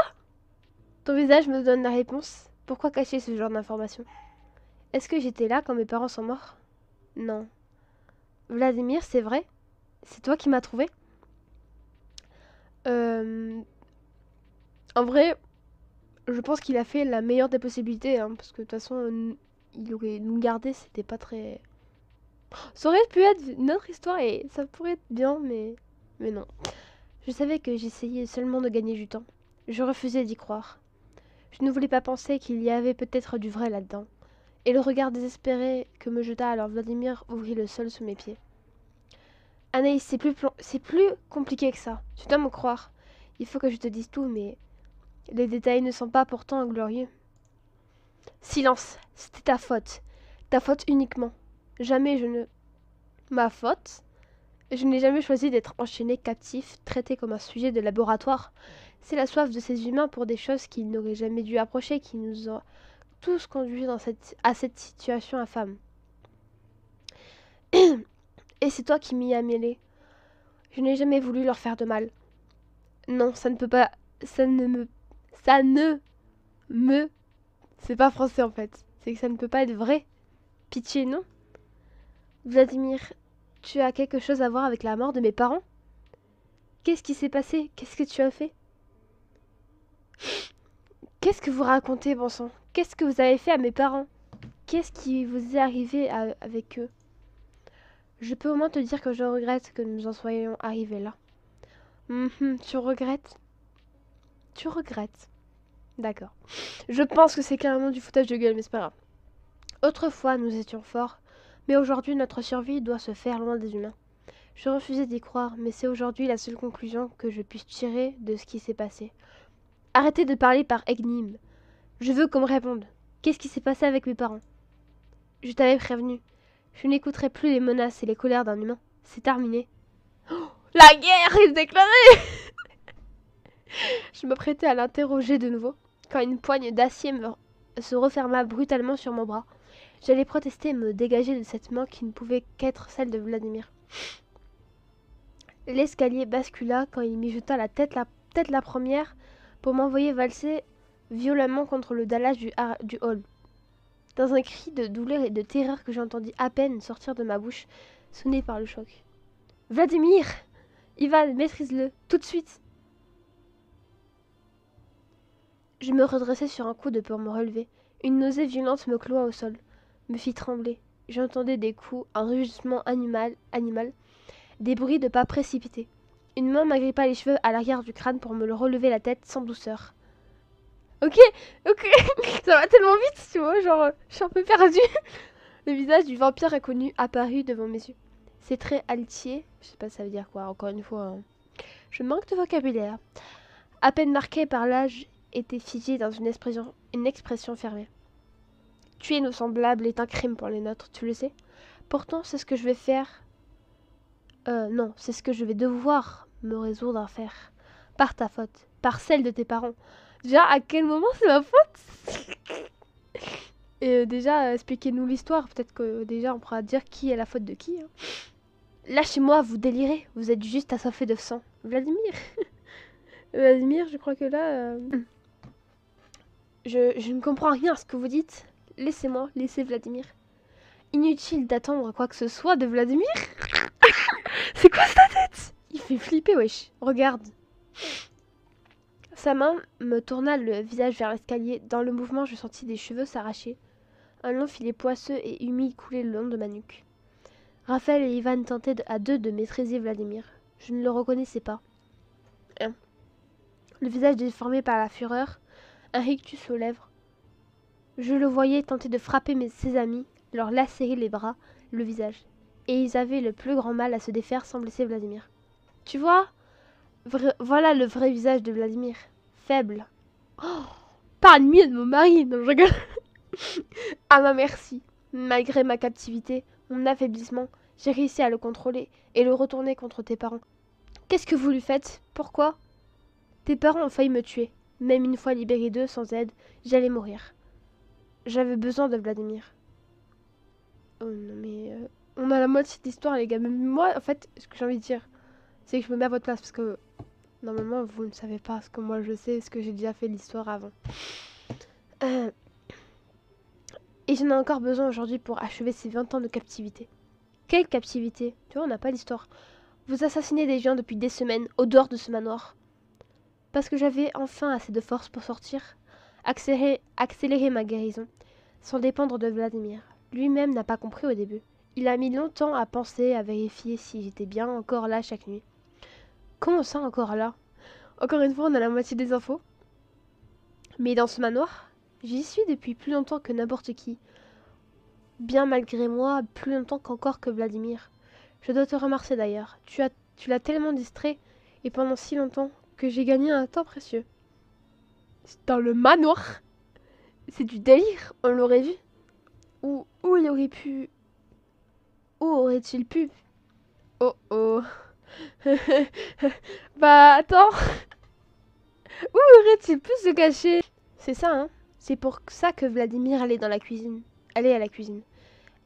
Ton visage me donne la réponse. Pourquoi cacher ce genre d'informations? Est-ce que j'étais là quand mes parents sont morts? Non. Vladimir, c'est vrai? C'est toi qui m'as trouvé? Euh, En vrai, je pense qu'il a fait la meilleure des possibilités, hein, parce que de toute façon, il aurait nous gardé, c'était pas très... Ça aurait pu être une autre histoire et ça pourrait être bien, mais non. Je savais que j'essayais seulement de gagner du temps. Je refusais d'y croire. Je ne voulais pas penser qu'il y avait peut-être du vrai là-dedans. Et le regard désespéré que me jeta alors Vladimir ouvrit le sol sous mes pieds. Anaïs, c'est plus compliqué que ça. Tu dois me croire. Il faut que je te dise tout, mais les détails ne sont pas pourtant glorieux. Silence, c'était ta faute. Ta faute uniquement. Jamais je ne... Ma faute? Je n'ai jamais choisi d'être enchaîné, captif, traité comme un sujet de laboratoire. C'est la soif de ces humains pour des choses qu'ils n'auraient jamais dû approcher qui nous a tous conduits à cette situation infâme. Et c'est toi qui m'y as mêlé. Je n'ai jamais voulu leur faire de mal. Non, ça ne peut pas... Ça ne me... Ça ne me... C'est pas français en fait. C'est que ça ne peut pas être vrai. Pitié, non? Vladimir, tu as quelque chose à voir avec la mort de mes parents? Qu'est-ce qui s'est passé? Qu'est-ce que tu as fait? Qu'est-ce que vous racontez, bon sang? Qu'est-ce que vous avez fait à mes parents? Qu'est-ce qui vous est arrivé avec eux? Je peux au moins te dire que je regrette que nous en soyons arrivés là. Tu regrettes? Tu regrettes. D'accord. Je pense que c'est carrément du foutage de gueule, mais c'est pas grave. Autrefois, nous étions forts, mais aujourd'hui, notre survie doit se faire loin des humains. Je refusais d'y croire, mais c'est aujourd'hui la seule conclusion que je puisse tirer de ce qui s'est passé. Arrêtez de parler par énigme. Je veux qu'on me réponde. Qu'est-ce qui s'est passé avec mes parents? Je t'avais prévenu. Je n'écouterai plus les menaces et les colères d'un humain. C'est terminé. Oh, la guerre est déclarée! Je m'apprêtais à l'interroger de nouveau, quand une poigne d'acier se referma brutalement sur mon bras. J'allais protester et me dégager de cette main qui ne pouvait qu'être celle de Vladimir. L'escalier bascula quand il m'y jeta la tête la première pour m'envoyer valser violemment contre le dallage du hall. Dans un cri de douleur et de terreur que j'entendis à peine sortir de ma bouche, sonné par le choc. Vladimir! Ivan, maîtrise-le, tout de suite! Je me redressai sur un coude pour me relever. Une nausée violente me cloua au sol, me fit trembler. J'entendais des coups, un rugissement animal, des bruits de pas précipités. Une main m'agrippa les cheveux à l'arrière du crâne pour me le relever la tête sans douceur. Ok, ok, ça va tellement vite, tu vois, genre, je suis un peu perdue. Le visage du vampire inconnu apparut devant mes yeux. Ses traits altiers, je sais pas ça veut dire quoi, encore une fois, hein. Je manque de vocabulaire. À peine marqué par l'âge, était figé dans une expression fermée. Tuer nos semblables est un crime pour les nôtres, tu le sais. Pourtant, c'est ce que je vais faire. Non, c'est ce que je vais devoir me résoudre à faire. Par ta faute, par celle de tes parents. Déjà, à quel moment c'est ma faute? Et déjà, expliquez-nous l'histoire. Peut-être que déjà, on pourra dire qui est la faute de qui. Hein. Lâchez-moi, vous délirez. Vous êtes juste assoiffé de sang. Vladimir. Vladimir, je crois que là... Je ne comprends rien à ce que vous dites. Laissez-moi, laissez Vladimir. Inutile d'attendre quoi que ce soit de Vladimir. C'est quoi sa tête? Il fait flipper, wesh. Regarde. Sa main me tourna le visage vers l'escalier. Dans le mouvement, je sentis des cheveux s'arracher. Un long filet poisseux et humide coulait le long de ma nuque. Raphaël et Ivan tentaient à deux de maîtriser Vladimir. Je ne le reconnaissais pas. Le visage déformé par la fureur, un rictus aux lèvres. Je le voyais tenter de frapper ses amis, leur lacérer les bras, le visage. Et ils avaient le plus grand mal à se défaire sans blesser Vladimir. Tu vois, voilà le vrai visage de Vladimir. Faible. Oh, parle mieux de mon mari, non je rigole. À ma merci. Malgré ma captivité, mon affaiblissement, j'ai réussi à le contrôler et le retourner contre tes parents. Qu'est-ce que vous lui faites? Pourquoi? Tes parents ont failli me tuer. Même une fois libérée d'eux, sans aide, j'allais mourir. J'avais besoin de Vladimir. Oh non mais... on a la moitié d'histoire les gars. Même moi, en fait, ce que j'ai envie de dire, c'est que je me mets à votre place parce que... Normalement, vous ne savez pas ce que moi je sais, ce que j'ai déjà fait l'histoire avant. Et j'en ai encore besoin aujourd'hui pour achever ces 20 ans de captivité. Quelle captivité? Tu vois, on n'a pas l'histoire. Vous assassinez des gens depuis des semaines, au dehors de ce manoir. Parce que j'avais enfin assez de force pour sortir, accélérer ma guérison, sans dépendre de Vladimir. Lui-même n'a pas compris au début. Il a mis longtemps à penser, à vérifier si j'étais bien encore là chaque nuit. Comment ça, encore là? Encore une fois, on a la moitié des infos. Mais dans ce manoir, j'y suis depuis plus longtemps que n'importe qui. Bien malgré moi, plus longtemps qu'encore que Vladimir. Je dois te remercier d'ailleurs. Tu l'as tellement distrait, et pendant si longtemps, que j'ai gagné un temps précieux. Dans le manoir? C'est du délire, on l'aurait vu. Où il aurait pu... Où aurait-il pu... Oh oh. Bah attends. Où aurait-il pu se cacher? C'est ça, hein. C'est pour ça que Vladimir allait dans la cuisine. Allait à la cuisine.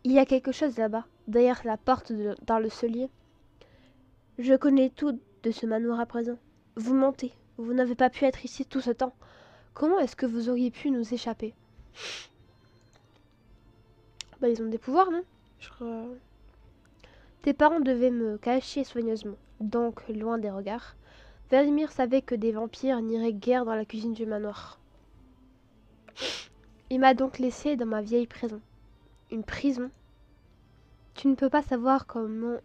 Il y a quelque chose là-bas, derrière la porte dans le cellier. Je connais tout de ce manoir à présent. Vous mentez. Vous n'avez pas pu être ici tout ce temps. Comment est-ce que vous auriez pu nous échapper? Bah ils ont des pouvoirs, non? Tes parents devaient me cacher soigneusement, donc loin des regards. Vladimir savait que des vampires n'iraient guère dans la cuisine du manoir. Il m'a donc laissé dans ma vieille prison. Une prison? Tu ne peux pas savoir comme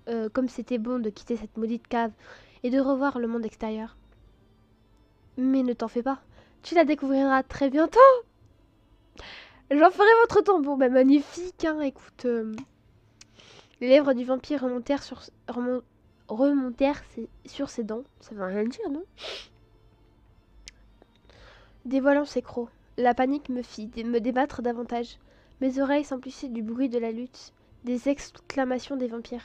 c'était bon de quitter cette maudite cave et de revoir le monde extérieur. Mais ne t'en fais pas, tu la découvriras très bientôt. J'en ferai votre tambour, bah magnifique, hein, écoute. Les lèvres du vampire remontèrent sur ses dents. Ça veut rien dire, non? Dévoilant ses crocs, la panique me fit me débattre davantage. Mes oreilles s'emplissaient du bruit de la lutte, des exclamations des vampires.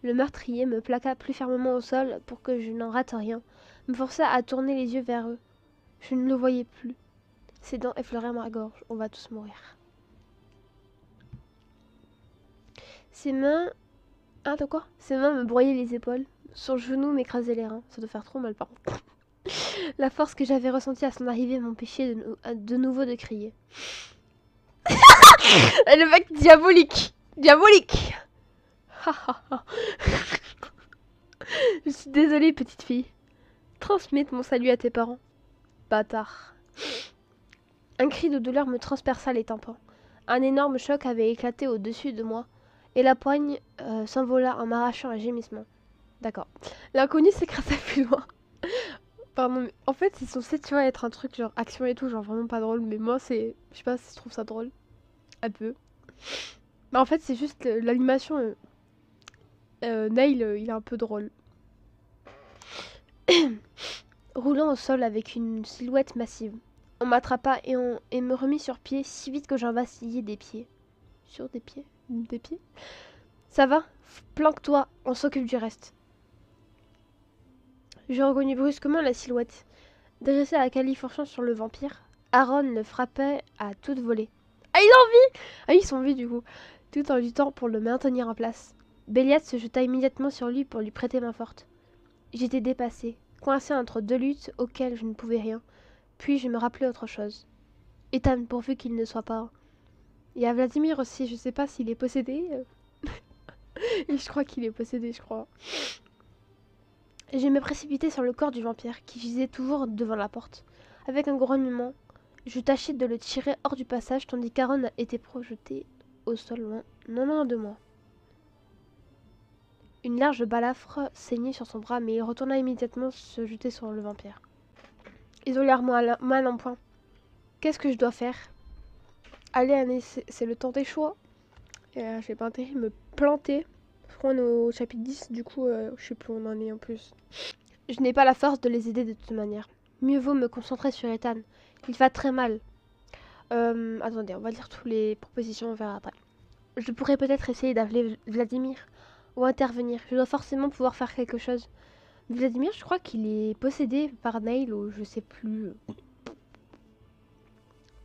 Le meurtrier me plaqua plus fermement au sol pour que je n'en rate rien, me força à tourner les yeux vers eux. Je ne le voyais plus. Ses dents effleuraient ma gorge. On va tous mourir. Ses mains... Ah, de quoi? Ses mains me broyaient les épaules. Son genou m'écrasait les reins. Ça doit faire trop mal, par contre. La force que j'avais ressentie à son arrivée m'empêchait de nouveau de crier. Le mec diabolique! Diabolique! Je suis désolée, petite fille. Transmette mon salut à tes parents. Bâtard. Un cri de douleur me transperça les tympans. Un énorme choc avait éclaté au-dessus de moi, et la poigne s'envola en m'arrachant un gémissement. D'accord. L'inconnu s'écrasa plus loin. Pardon, mais en fait, c'est censé, tu vois, être un truc genre action et tout, genre vraiment pas drôle, mais moi, c'est... Je sais pas si je trouve ça drôle. Un peu. Mais en fait, c'est juste l'animation... Nail, il est un peu drôle. Roulant au sol avec une silhouette massive. On m'attrapa et me remit sur pied si vite que j'en vacillais des pieds. Sur des pieds? Des pieds? Ça va? Planque-toi, on s'occupe du reste. Je reconnus brusquement la silhouette. Dressé à califourchon sur le vampire, Aaron le frappait à toute volée. Ah, il en vit! Ah, ils sont vus du coup. Tout en luttant pour le maintenir en place. Béliat se jeta immédiatement sur lui pour lui prêter main forte. J'étais dépassée, coincée entre deux luttes auxquelles je ne pouvais rien. Puis je me rappelais autre chose. Ethan, pourvu qu'il ne soit pas... Il y a Vladimir aussi, je sais pas s'il est possédé. Et je crois qu'il est possédé, je crois. Je me précipitai sur le corps du vampire, qui gisait toujours devant la porte. Avec un grognement, je tâchai de le tirer hors du passage, tandis qu'Aaron était projeté au sol loin, non loin de moi. Une large balafre saignait sur son bras, mais il retourna immédiatement se jeter sur le vampire. Ils ont l'air mal en point. Qu'est-ce que je dois faire? Allez, Anne, c'est le temps des choix. J'ai pas intérêt à me planter. Je crois qu'on est au chapitre 10, du coup, je sais plus où on en est en plus. Je n'ai pas la force de les aider de toute manière. Mieux vaut me concentrer sur Ethan. Il va très mal. Attendez, on va lire toutes les propositions, on verra après. Je pourrais peut-être essayer d'appeler Vladimir ou intervenir. Je dois forcément pouvoir faire quelque chose. Vladimir, je crois qu'il est possédé par Nail ou je sais plus.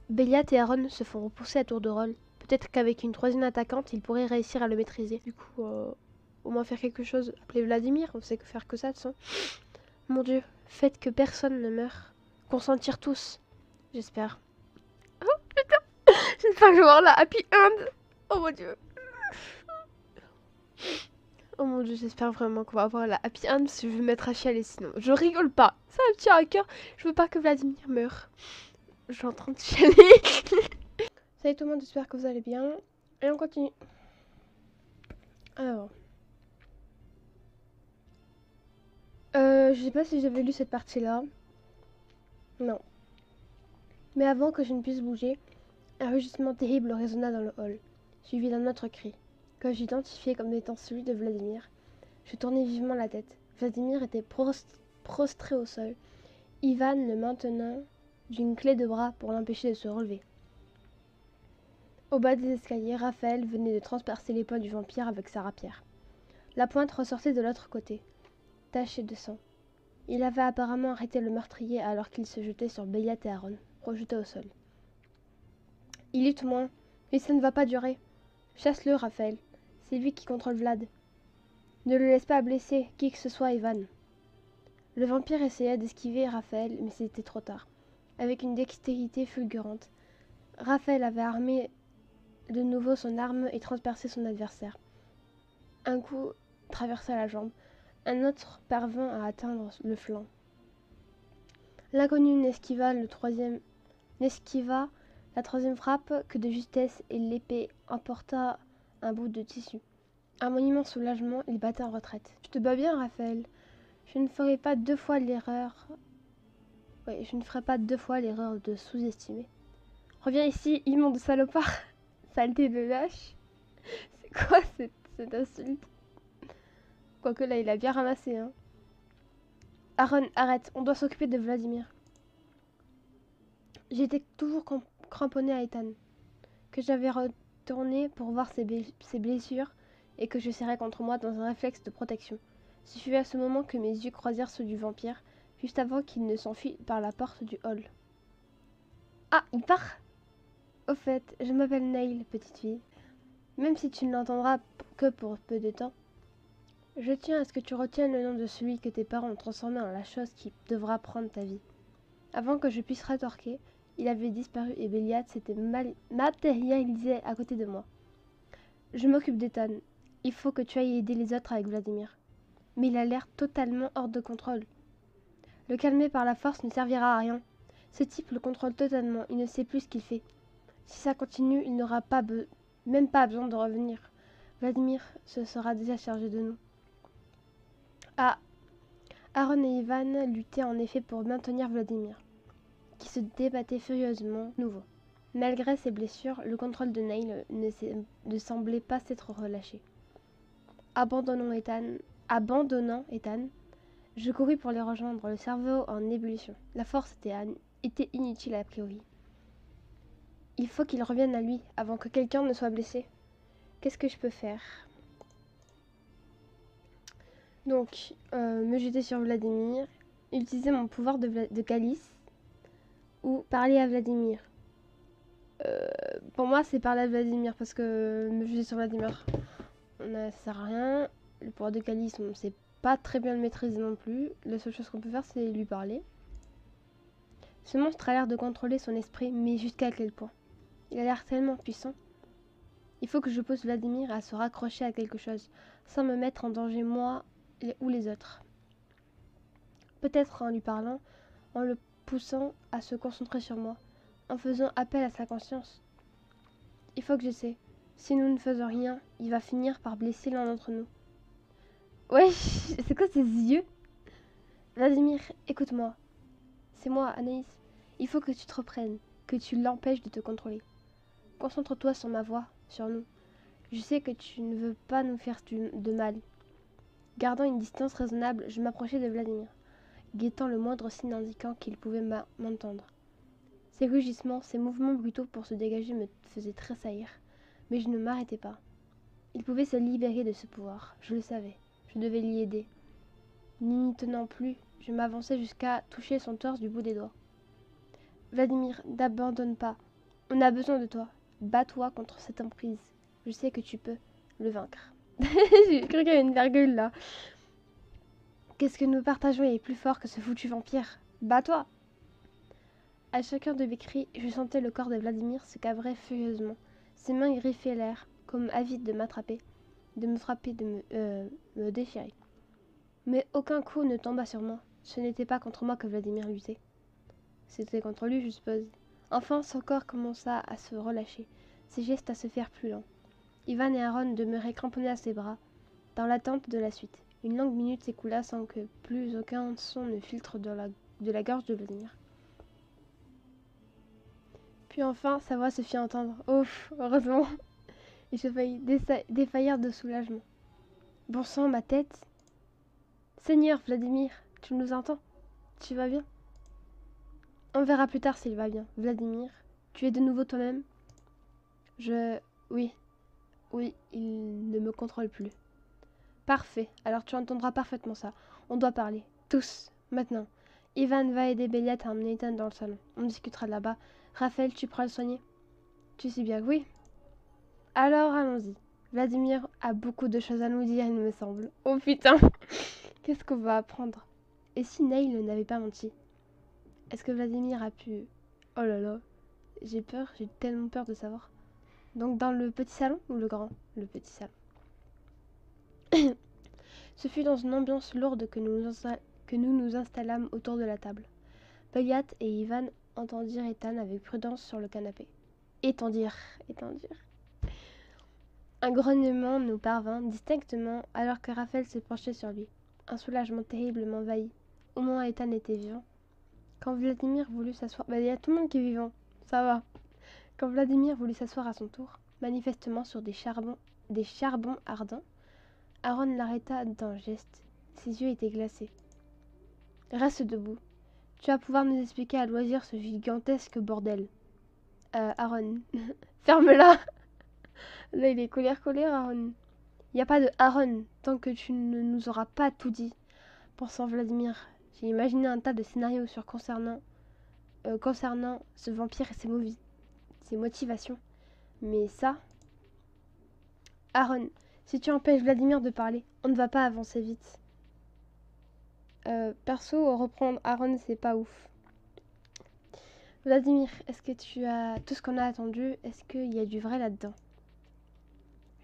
Béliat et Aaron se font repousser à tour de rôle. Peut-être qu'avec une troisième attaquante, ils pourraient réussir à le maîtriser. Du coup, au moins faire quelque chose. Appeler Vladimir, on sait que faire que ça, de toute façon. Mon Dieu, faites que personne ne meure. Consentir tous. J'espère. Oh putain, j'espère que je vais voir la happy end. Oh mon Dieu. Oh mon dieu, j'espère vraiment qu'on va avoir la happy end parce que je vais me mettre à chialer sinon. Je rigole pas. Ça me tient à cœur. Je veux pas que Vladimir meure. Je suis en train de chialer. Salut tout le monde, j'espère que vous allez bien. Et on continue. Alors. Je sais pas si j'avais lu cette partie-là. Non. Mais avant que je ne puisse bouger, un rugissement terrible résonna dans le hall, suivi d'un autre cri, que j'identifiai comme étant celui de Vladimir. Je tournai vivement la tête. Vladimir était prostré au sol, Ivan le maintenant d'une clé de bras pour l'empêcher de se relever. Au bas des escaliers, Raphaël venait de transpercer l'épaule du vampire avec sa rapière. La pointe ressortait de l'autre côté, tachée de sang. Il avait apparemment arrêté le meurtrier alors qu'il se jetait sur Béliat et Aaron, projetés au sol. Il lutte moins, mais ça ne va pas durer. Chasse-le, Raphaël. C'est lui qui contrôle Vlad. Ne le laisse pas blesser qui que ce soit, Ivan. Le vampire essaya d'esquiver Raphaël, mais c'était trop tard. Avec une dextérité fulgurante, Raphaël avait armé de nouveau son arme et transpercé son adversaire. Un coup traversa la jambe, un autre parvint à atteindre le flanc. L'inconnu n'esquiva la troisième frappe que de justesse et l'épée emporta un bout de tissu. À mon immense soulagement, il battait en retraite. « Je te bats bien, Raphaël. Je ne ferai pas deux fois l'erreur... Oui, je ne ferai pas deux fois l'erreur de sous-estimer. Reviens ici, immonde salopard. Saleté de lâche. C'est quoi cette insulte? Quoique là, il a bien ramassé, hein. Aaron, arrête, on doit s'occuper de Vladimir. » J'étais toujours cramponnée à Ethan, que j'avais retourné pour voir ses blessures et que je serrais contre moi dans un réflexe de protection. Ce fut à ce moment que mes yeux croisèrent ceux du vampire, juste avant qu'il ne s'enfuit par la porte du hall. Ah, il part? Au fait, je m'appelle Neil, petite fille. Même si tu ne l'entendras que pour peu de temps, je tiens à ce que tu retiennes le nom de celui que tes parents ont transformé en la chose qui devra prendre ta vie. Avant que je puisse rétorquer, il avait disparu et Béliat s'était matérialisé à côté de moi. Je m'occupe d'Ethan. Il faut que tu ailles aider les autres avec Vladimir. Mais il a l'air totalement hors de contrôle. Le calmer par la force ne servira à rien. Ce type le contrôle totalement, il ne sait plus ce qu'il fait. Si ça continue, il n'aura même pas besoin de revenir. Vladimir se sera déjà chargé de nous. Ah, Aaron et Ivan luttaient en effet pour maintenir Vladimir, qui se débattait furieusement nouveau. Malgré ses blessures, le contrôle de Neil ne semblait pas s'être relâché. Abandonnant Ethan, je courus pour les rejoindre, le cerveau en ébullition. La force était inutile a priori. Il faut qu'il revienne à lui avant que quelqu'un ne soit blessé. Qu'est-ce que je peux faire? Donc, me jeter sur Vladimir, utiliser mon pouvoir de calice ou parler à Vladimir. Pour moi, c'est parler à Vladimir parce que me jeter sur Vladimir, ça sert à rien. Le pouvoir de calice, on sait pas très bien le maîtriser non plus. La seule chose qu'on peut faire, c'est lui parler. Ce monstre a l'air de contrôler son esprit, mais jusqu'à quel point? Il a l'air tellement puissant. Il faut que je pousse Vladimir à se raccrocher à quelque chose, sans me mettre en danger moi ou les autres. Peut-être en lui parlant, en le poussant à se concentrer sur moi, en faisant appel à sa conscience. Il faut que je sais. Si nous ne faisons rien, il va finir par blesser l'un d'entre nous. Wesh, c'est quoi ces yeux? Vladimir, écoute-moi. C'est moi, Anaïs. Il faut que tu te reprennes, que tu l'empêches de te contrôler. Concentre-toi sur ma voix, sur nous. Je sais que tu ne veux pas nous faire de mal. Gardant une distance raisonnable, je m'approchai de Vladimir, guettant le moindre signe indiquant qu'il pouvait m'entendre. Ses rugissements, ses mouvements brutaux pour se dégager me faisaient tressaillir, mais je ne m'arrêtais pas. Il pouvait se libérer de ce pouvoir, je le savais. Je devais l'y aider. N'y tenant plus, je m'avançai jusqu'à toucher son torse du bout des doigts. Vladimir, n'abandonne pas. On a besoin de toi. Bats-toi contre cette emprise. Je sais que tu peux le vaincre. J'ai cru qu'il y avait une virgule là. Qu'est-ce que nous partageons est plus fort que ce foutu vampire. Bats-toi. À chacun de mes cris, je sentais le corps de Vladimir se cabrer furieusement. Ses mains griffaient l'air, comme avides de m'attraper. de me frapper, de me déchirer. Mais aucun coup ne tomba sur moi. Ce n'était pas contre moi que Vladimir luttait. C'était contre lui, je suppose. Enfin, son corps commença à se relâcher, ses gestes à se faire plus lents. Ivan et Aaron demeuraient cramponnés à ses bras, dans l'attente de la suite. Une longue minute s'écoula sans que plus aucun son ne filtre de la gorge de Vladimir. Puis enfin, sa voix se fit entendre. Ouf, heureusement. Et je faillis défaillir de soulagement. Bon sang, ma tête. Seigneur Vladimir, tu nous entends? Tu vas bien? On verra plus tard s'il va bien. Vladimir, tu es de nouveau toi-même? Oui. Oui, il ne me contrôle plus. Parfait, alors tu entendras parfaitement ça. On doit parler. Tous, maintenant. Ivan va aider Béliat à emmener Ethan dans le salon. On discutera là-bas. Raphaël, tu pourras le soigner? Tu sais bien que oui. Alors allons-y. Vladimir a beaucoup de choses à nous dire, il me semble. Oh putain. Qu'est-ce qu'on va apprendre? Et si Neil n'avait pas menti? Est-ce que Vladimir a pu... Oh là là. J'ai peur, j'ai tellement peur de savoir. Donc dans le petit salon ou le grand? Le petit salon. Ce fut dans une ambiance lourde que nous nous installâmes autour de la table. Béliat et Ivan entendirent Ethan avec prudence sur le canapé. Étendirent. Un grognement nous parvint distinctement alors que Raphaël se penchait sur lui. Un soulagement terrible m'envahit. Au moins Ethan était vivant. Quand Vladimir voulut s'asseoir... il y a tout le monde qui est vivant. Ça va. Quand Vladimir voulut s'asseoir à son tour, manifestement sur des charbons ardents, Aaron l'arrêta d'un geste. Ses yeux étaient glacés. Reste debout. Tu vas pouvoir nous expliquer à loisir ce gigantesque bordel. Aaron. Ferme-la. Là, il est colère, Aaron. Il n'y a pas de Aaron tant que tu ne nous auras pas tout dit. Pensant Vladimir, j'ai imaginé un tas de scénarios concernant ce vampire et ses motivations. Mais ça... Aaron, si tu empêches Vladimir de parler, on ne va pas avancer vite. Perso, reprendre Aaron, c'est pas ouf. Vladimir, est-ce que tu as tout ce qu'on a attendu? Est-ce qu'il y a du vrai là-dedans?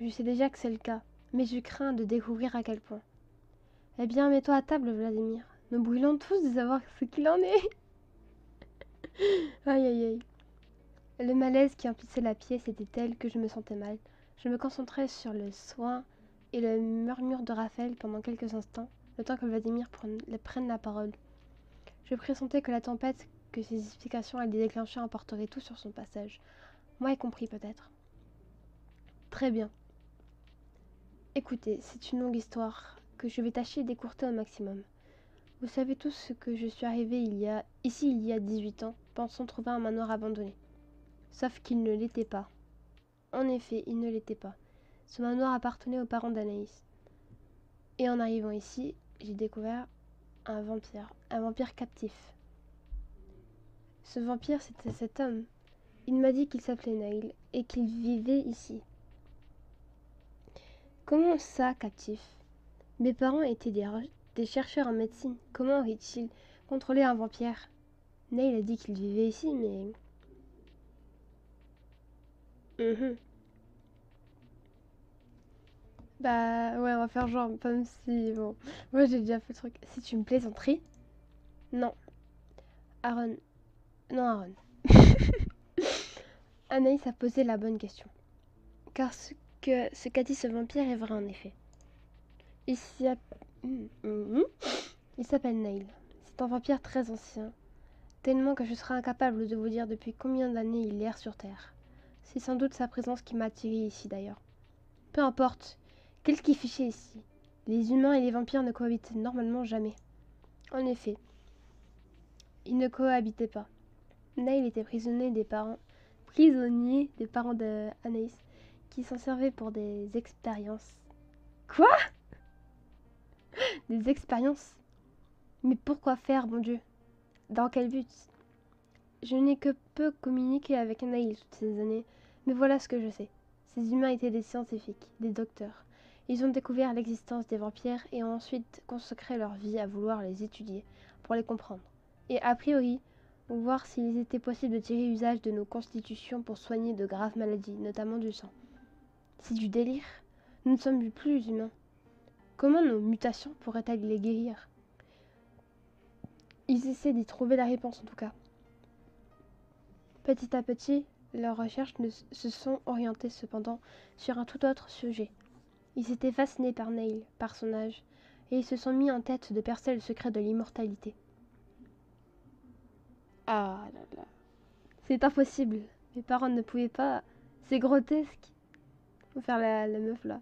Je sais déjà que c'est le cas, mais je crains de découvrir à quel point. Eh bien, mets-toi à table, Vladimir. Nous brûlons tous de savoir ce qu'il en est. Aïe, aïe, aïe. Le malaise qui emplissait la pièce était tel que je me sentais mal. Je me concentrais sur le soin et le murmure de Raphaël pendant quelques instants, le temps que Vladimir prenne la parole. Je pressentais que la tempête que ses explications allaient déclencher emporterait tout sur son passage. Moi y compris peut-être. Très bien. Écoutez, c'est une longue histoire que je vais tâcher d'écourter au maximum. Vous savez tous ce que je suis arrivée ici il y a 18 ans, pensant trouver un manoir abandonné. Sauf qu'il ne l'était pas. En effet, il ne l'était pas. Ce manoir appartenait aux parents d'Anaïs. Et en arrivant ici, j'ai découvert un vampire captif. Ce vampire, c'était cet homme. Il m'a dit qu'il s'appelait Nail et qu'il vivait ici. Comment ça, captif? Mes parents étaient des chercheurs en médecine. Comment auraient-ils contrôlé un vampire? Nail a dit qu'il vivait ici, mais... Bah ouais, on va faire genre, même si... Bon, moi j'ai déjà fait le truc. Si tu me plaisanteries? Non. Aaron. Non, Aaron. Anaïs a posé la bonne question. Car ce qu'a dit ce vampire est vrai en effet. Il s'appelle Nail. C'est un vampire très ancien. Tellement que je serais incapable de vous dire depuis combien d'années il erre sur Terre. C'est sans doute sa présence qui m'a attiré ici d'ailleurs. Peu importe. Qu'est-ce qui fichait ici? Les humains et les vampires ne cohabitent normalement jamais. En effet, ils ne cohabitaient pas. Nail était prisonnier des parents d'Anaïs, qui s'en servaient pour des expériences. Quoi? Des expériences? Mais pourquoi faire, bon Dieu? Dans quel but? Je n'ai que peu communiqué avec Anaïs toutes ces années, mais voilà ce que je sais. Ces humains étaient des scientifiques, des docteurs. Ils ont découvert l'existence des vampires et ont ensuite consacré leur vie à vouloir les étudier, pour les comprendre. Et a priori, voir s'il était possible de tirer usage de nos constitutions pour soigner de graves maladies, notamment du sang. C'est du délire. Nous ne sommes plus humains. Comment nos mutations pourraient-elles les guérir? Ils essaient d'y trouver la réponse en tout cas. Petit à petit, leurs recherches se sont orientées cependant sur un tout autre sujet. Ils étaient fascinés par Neil, par son âge, et ils se sont mis en tête de percer le secret de l'immortalité. Ah là là. C'est impossible. Mes parents ne pouvaient pas. C'est grotesque. Faut faire la meuf là.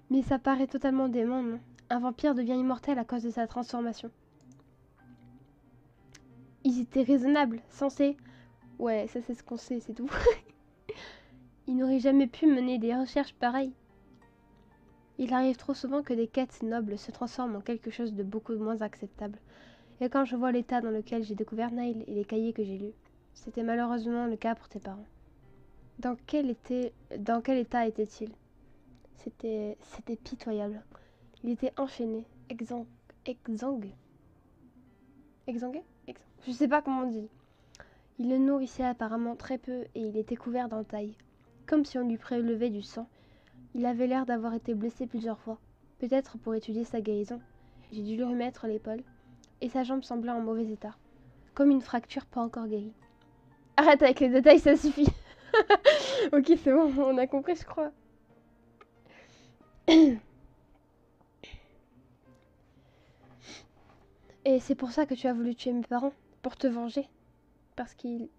Mais ça paraît totalement dément, non? Un vampire devient immortel à cause de sa transformation. Ils étaient raisonnables, sensés. Ouais, ça c'est ce qu'on sait, c'est tout. Ils n'auraient jamais pu mener des recherches pareilles. Il arrive trop souvent que des quêtes nobles se transforment en quelque chose de beaucoup moins acceptable. Et quand je vois l'état dans lequel j'ai découvert Neil et les cahiers que j'ai lus, c'était malheureusement le cas pour tes parents. Dans quel état était-il? C'était pitoyable. Il était enchaîné, exsangue. Je sais pas comment on dit. Il le nourrissait apparemment très peu et il était couvert d'entailles, comme si on lui prélevait du sang. Il avait l'air d'avoir été blessé plusieurs fois, peut-être pour étudier sa guérison. J'ai dû lui remettre l'épaule, et sa jambe semblait en mauvais état, comme une fracture pas encore guérie. Arrête avec les détails, ça suffit. Ok, c'est bon, on a compris, je crois. Et c'est pour ça que tu as voulu tuer mes parents, pour te venger, parce qu'ils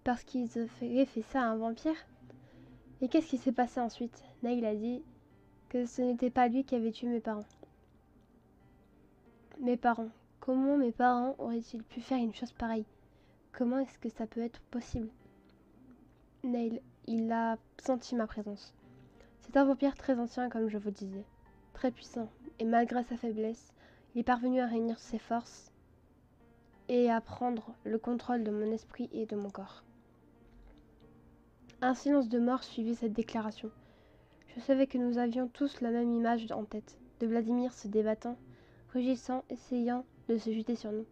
avaient fait ça à un vampire. Et qu'est-ce qui s'est passé ensuite? Neil a dit que ce n'était pas lui qui avait tué mes parents. Mes parents. Comment mes parents auraient-ils pu faire une chose pareille? Comment est-ce que ça peut être possible? Neil, il a senti ma présence. C'est un vampire très ancien, comme je vous disais. Très puissant. Et malgré sa faiblesse, il est parvenu à réunir ses forces et à prendre le contrôle de mon esprit et de mon corps. Un silence de mort suivit cette déclaration. Je savais que nous avions tous la même image en tête, de Vladimir se débattant, rugissant, essayant de se jeter sur nous,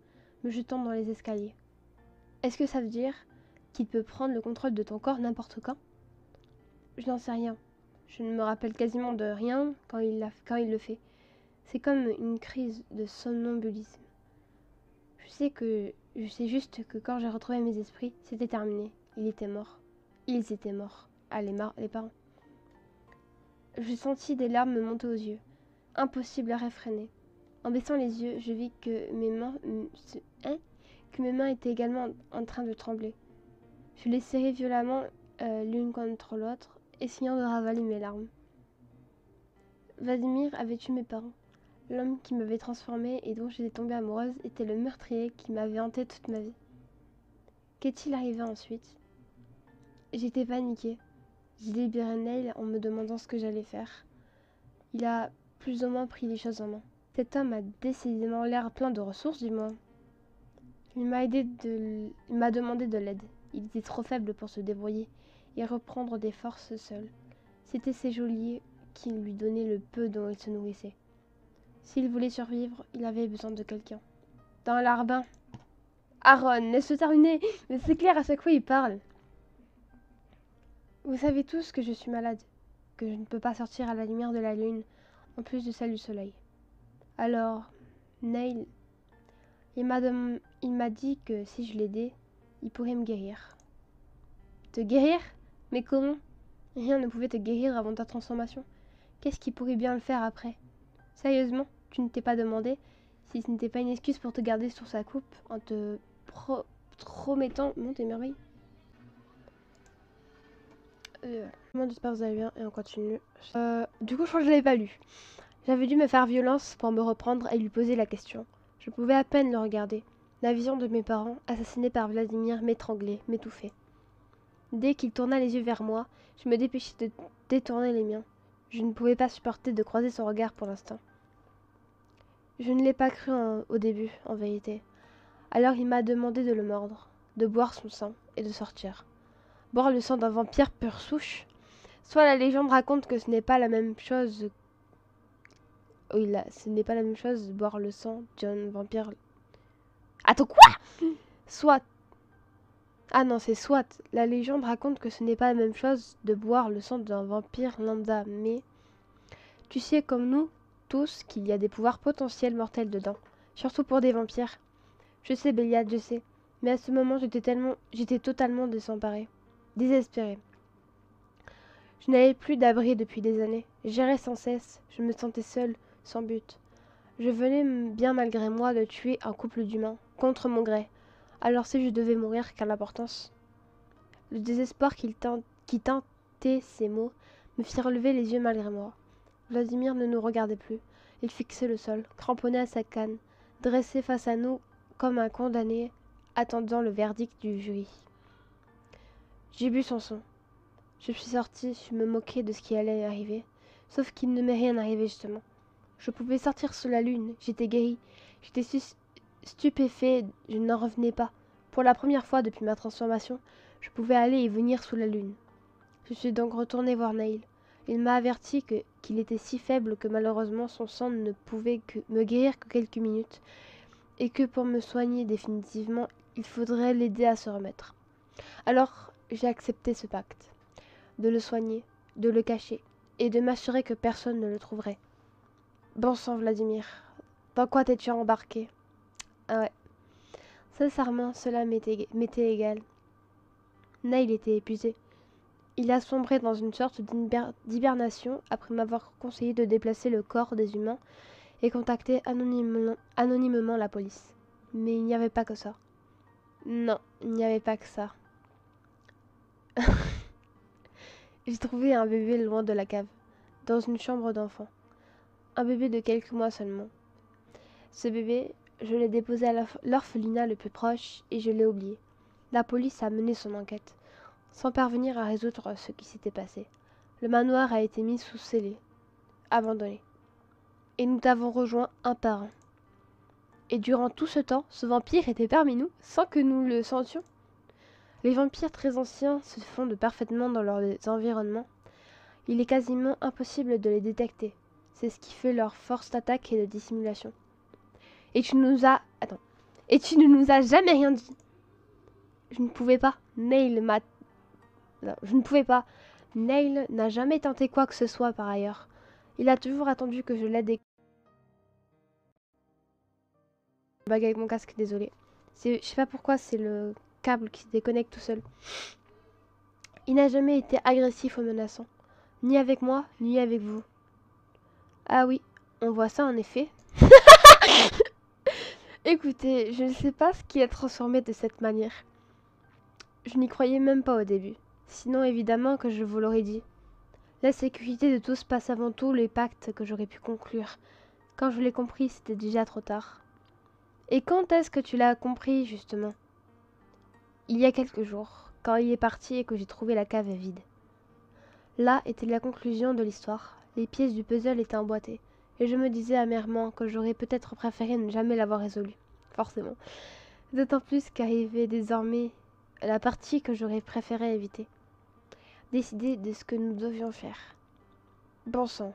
me jetant dans les escaliers. Est-ce que ça veut dire qu'il peut prendre le contrôle de ton corps n'importe quand? Je n'en sais rien. Je ne me rappelle quasiment de rien quand il le fait. C'est comme une crise de somnambulisme. Je sais juste que quand j'ai retrouvé mes esprits, c'était terminé. Il était mort. Ils étaient morts. Ah, les parents. J'ai senti des larmes me monter aux yeux. Impossible à réfréner. En baissant les yeux, je vis que mes mains étaient également en train de trembler. Je les serrais violemment l'une contre l'autre, essayant de ravaler mes larmes. Vladimir avait tué mes parents. L'homme qui m'avait transformée et dont j'étais tombée amoureuse était le meurtrier qui m'avait hantée toute ma vie. Qu'est-il arrivé ensuite? J'étais paniquée. J'ai libéré Neil en me demandant ce que j'allais faire. Il a plus ou moins pris les choses en main. Cet homme a décidément l'air plein de ressources, dis-moi. Il m'a demandé de l'aide. Il était trop faible pour se débrouiller et reprendre des forces seul. C'était ses geôliers qui lui donnaient le peu dont il se nourrissait. S'il voulait survivre, il avait besoin de quelqu'un. Dans l'arbin. Aaron, laisse-le terminer. Mais c'est clair, à chaque fois il parle. Vous savez tous que je suis malade, que je ne peux pas sortir à la lumière de la lune, en plus de celle du soleil. Alors, Neil, il m'a dit que si je l'aidais, il pourrait me guérir. Te guérir? Mais comment? Rien ne pouvait te guérir avant ta transformation. Qu'est-ce qui pourrait bien le faire après? Sérieusement, tu ne t'es pas demandé si ce n'était pas une excuse pour te garder sur sa coupe en te promettant monts et merveilles? J'espère que vous allez bien et on continue. Du coup, je crois que je l'avais pas lu. J'avais dû me faire violence pour me reprendre et lui poser la question. Je pouvais à peine le regarder. La vision de mes parents, assassinés par Vladimir, m'étranglait, m'étouffait. Dès qu'il tourna les yeux vers moi, je me dépêchai de détourner les miens. Je ne pouvais pas supporter de croiser son regard pour l'instant. Je ne l'ai pas cru au début, en vérité. Alors il m'a demandé de le mordre, de boire son sang et de sortir. Boire le sang d'un vampire pure souche? Soit la légende raconte que ce n'est pas la même chose. Oui, là, ce n'est pas la même chose de boire le sang d'un vampire. Attends, quoi? Soit. Ah non, c'est soit. La légende raconte que ce n'est pas la même chose de boire le sang d'un vampire lambda, mais Tu sais, comme nous tous, qu'il y a des pouvoirs potentiels mortels dedans. Surtout pour des vampires. Je sais, Béliade, je sais. Mais à ce moment, j'étais totalement désemparée. Désespérée. Je n'avais plus d'abri depuis des années. J'errais sans cesse. Je me sentais seule, sans but. Je venais bien malgré moi de tuer un couple d'humains, contre mon gré. Alors si je devais mourir, quelle importance? Le désespoir qui teintait ces mots me fit relever les yeux malgré moi. Vladimir ne nous regardait plus. Il fixait le sol, cramponné à sa canne, dressé face à nous comme un condamné attendant le verdict du jury. J'ai bu son sang. Je suis sortie, je me moquais de ce qui allait arriver. Sauf qu'il ne m'est rien arrivé justement. Je pouvais sortir sous la lune, j'étais guérie. J'étais stupéfait, je n'en revenais pas. Pour la première fois depuis ma transformation, je pouvais aller et venir sous la lune. Je suis donc retournée voir Neil. Il m'a averti qu'il était si faible que malheureusement son sang ne pouvait me guérir que quelques minutes, et que pour me soigner définitivement, il faudrait l'aider à se remettre. Alors, j'ai accepté ce pacte, de le soigner, de le cacher, et de m'assurer que personne ne le trouverait. Bon sang, Vladimir, dans quoi t'es-tu embarqué? Ah ouais, sincèrement, cela m'était égal. Neil était épuisé. Il a sombré dans une sorte d'hibernation après m'avoir conseillé de déplacer le corps des humains et contacter anonymement la police. Mais il n'y avait pas que ça. Non, il n'y avait pas que ça. J'ai trouvé un bébé loin de la cave, dans une chambre d'enfant. Un bébé de quelques mois seulement. Ce bébé, je l'ai déposé à l'orphelinat le plus proche et je l'ai oublié. La police a mené son enquête, sans parvenir à résoudre ce qui s'était passé. Le manoir a été mis sous scellé, abandonné. Et nous t'avons rejoint un par un. Et durant tout ce temps, ce vampire était parmi nous, sans que nous le sentions. Les vampires très anciens se fondent parfaitement dans leurs environnements. Il est quasiment impossible de les détecter. C'est ce qui fait leur force d'attaque et de dissimulation. Et tu nous as... Attends. Et tu ne nous as jamais rien dit. Je ne pouvais pas. Neil m'a... Non, je ne pouvais pas. Neil n'a jamais tenté quoi que ce soit par ailleurs. Il a toujours attendu que je l'aide et... Bague avec mon casque, désolé. Je sais pas pourquoi, c'est le câble qui se déconnecte tout seul. Il n'a jamais été agressif ou menaçant. Ni avec moi, ni avec vous. Ah oui, on voit ça en effet. Écoutez, je ne sais pas ce qui a transformé de cette manière. Je n'y croyais même pas au début. Sinon, évidemment que je vous l'aurais dit. La sécurité de tous passe avant tout les pactes que j'aurais pu conclure. Quand je l'ai compris, c'était déjà trop tard. Et quand est-ce que tu l'as compris, justement? Il y a quelques jours, quand il est parti et que j'ai trouvé la cave vide. Là était la conclusion de l'histoire. Les pièces du puzzle étaient emboîtées, et je me disais amèrement que j'aurais peut-être préféré ne jamais l'avoir résolu. Forcément. D'autant plus qu'arrivait désormais la partie que j'aurais préféré éviter. Décider de ce que nous devions faire. Bon sang.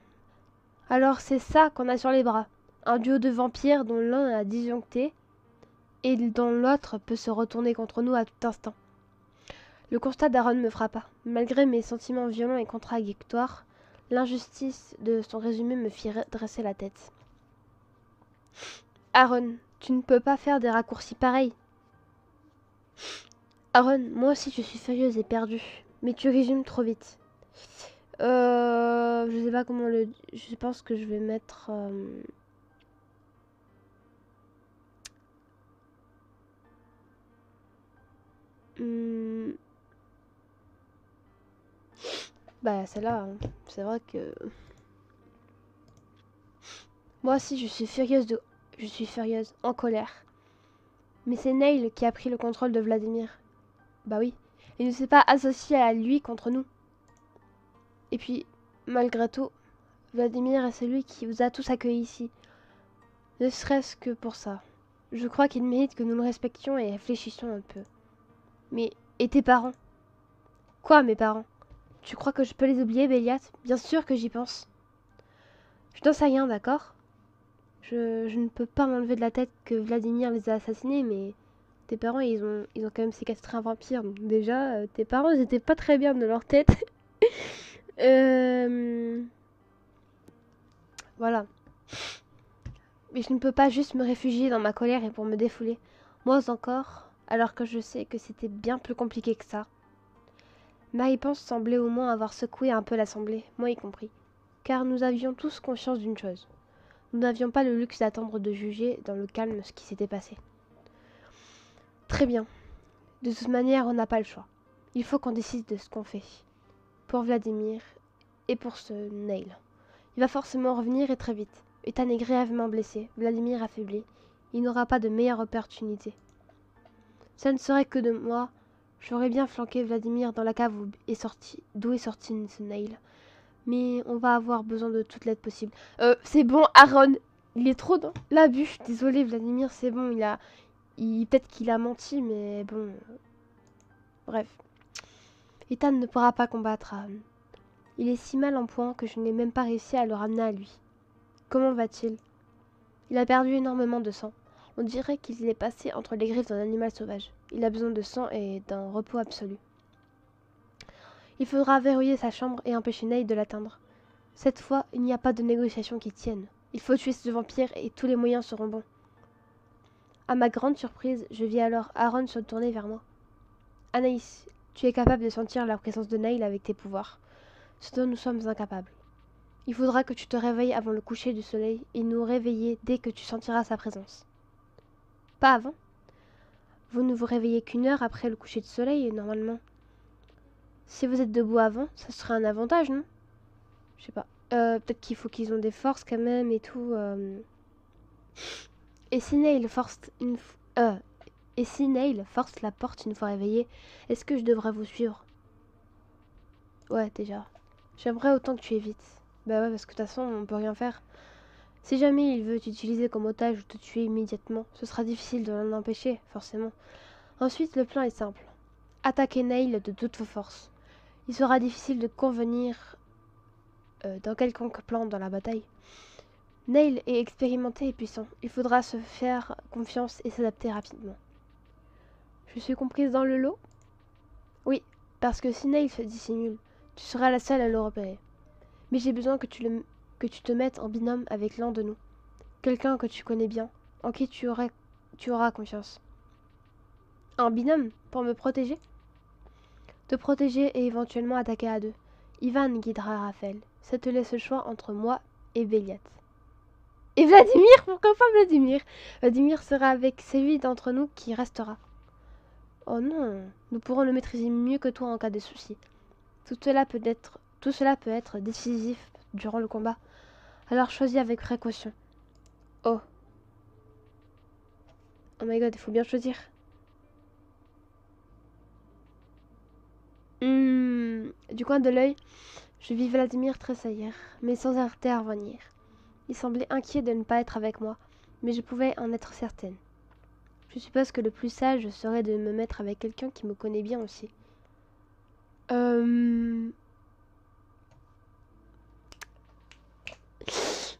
Alors c'est ça qu'on a sur les bras. Un duo de vampires dont l'un a disjoncté et dont l'autre peut se retourner contre nous à tout instant. Le constat d'Aaron me frappa. Malgré mes sentiments violents et contradictoires, l'injustice de son résumé me fit dresser la tête. Aaron, tu ne peux pas faire des raccourcis pareils. Aaron, moi aussi je suis furieuse et perdue, mais tu résumes trop vite. Je sais pas comment le... Je pense que je vais mettre... Bah celle-là, hein. C'est vrai que... Moi aussi je suis furieuse, en colère. Mais c'est Neil qui a pris le contrôle de Vladimir. Bah oui, il ne s'est pas associé à lui contre nous. Et puis, malgré tout, Vladimir est celui qui vous a tous accueillis ici. Ne serait-ce que pour ça. Je crois qu'il mérite que nous le respections et réfléchissions un peu. Mais, et tes parents? Quoi, mes parents? Tu crois que je peux les oublier, Béliat? Bien sûr que j'y pense. Je n'en sais rien, d'accord? Je ne peux pas m'enlever de la tête que Vladimir les a assassinés, mais tes parents, ils ont quand même séquestré un vampire. Donc déjà, tes parents, ils étaient pas très bien de leur tête. Voilà. Mais je ne peux pas juste me réfugier dans ma colère et pour me défouler. Moi encore, alors que je sais que c'était bien plus compliqué que ça. Ma réponse semblait au moins avoir secoué un peu l'assemblée, moi y compris. Car nous avions tous conscience d'une chose. Nous n'avions pas le luxe d'attendre de juger dans le calme ce qui s'était passé. Très bien. De toute manière, on n'a pas le choix. Il faut qu'on décide de ce qu'on fait. Pour Vladimir et pour ce Neil. Il va forcément revenir et très vite. Ethan est grièvement blessé, Vladimir affaibli. Il n'aura pas de meilleure opportunité. Ça ne serait que de moi. J'aurais bien flanqué Vladimir dans la cave d'où est sorti ce Neil. Mais on va avoir besoin de toute l'aide possible. C'est bon, Aaron. Il est trop dans l'abus. Désolé, Vladimir, c'est bon. Peut-être qu'il a menti, mais bon. Bref. Ethan ne pourra pas combattre Aaron. Il est si mal en point que je n'ai même pas réussi à le ramener à lui. Comment va-t-il? Il a perdu énormément de sang. On dirait qu'il est passé entre les griffes d'un animal sauvage. Il a besoin de sang et d'un repos absolu. Il faudra verrouiller sa chambre et empêcher Nate de l'atteindre. Cette fois, il n'y a pas de négociation qui tienne. Il faut tuer ce vampire et tous les moyens seront bons. À ma grande surprise, je vis alors Aaron se tourner vers moi. Anaïs, tu es capable de sentir la présence de Neil avec tes pouvoirs, ce dont nous sommes incapables. Il faudra que tu te réveilles avant le coucher du soleil et nous réveiller dès que tu sentiras sa présence. Pas avant. Vous ne vous réveillez qu'une heure après le coucher du soleil, normalement. Si vous êtes debout avant, ça serait un avantage, non? Je sais pas. Peut-être qu'il faut qu'ils ont des forces quand même et tout. Et si Neil force la porte une fois réveillé, est-ce que je devrais vous suivre? Ouais, déjà. J'aimerais autant que tu évites. Bah ouais, parce que de toute façon, on peut rien faire. Si jamais il veut t'utiliser comme otage ou te tuer immédiatement, ce sera difficile de l'en empêcher, forcément. Ensuite, le plan est simple. Attaquez Neil de toutes vos forces. Il sera difficile de convenir dans quelconque plan dans la bataille. Neil est expérimenté et puissant. Il faudra se faire confiance et s'adapter rapidement. Je suis comprise dans le lot? Oui, parce que si Neil se dissimule, tu seras la seule à le repérer. Mais j'ai besoin que tu te mettes en binôme avec l'un de nous. Quelqu'un que tu connais bien, en qui tu auras confiance. Un binôme pour me protéger? Te protéger et éventuellement attaquer à deux. Ivan guidera Raphaël. Ça te laisse le choix entre moi et Béliat. Et Vladimir? Pourquoi pas Vladimir? Vladimir sera avec celui d'entre nous qui restera. Oh non, nous pourrons le maîtriser mieux que toi en cas de souci. Tout cela peut être décisif durant le combat. Alors choisis avec précaution. Oh. Oh my god, il faut bien choisir. Du coin de l'œil, je vis Vladimir tressaillir, mais sans intervenir. Il semblait inquiet de ne pas être avec moi, mais je pouvais en être certaine. Je suppose que le plus sage serait de me mettre avec quelqu'un qui me connaît bien aussi.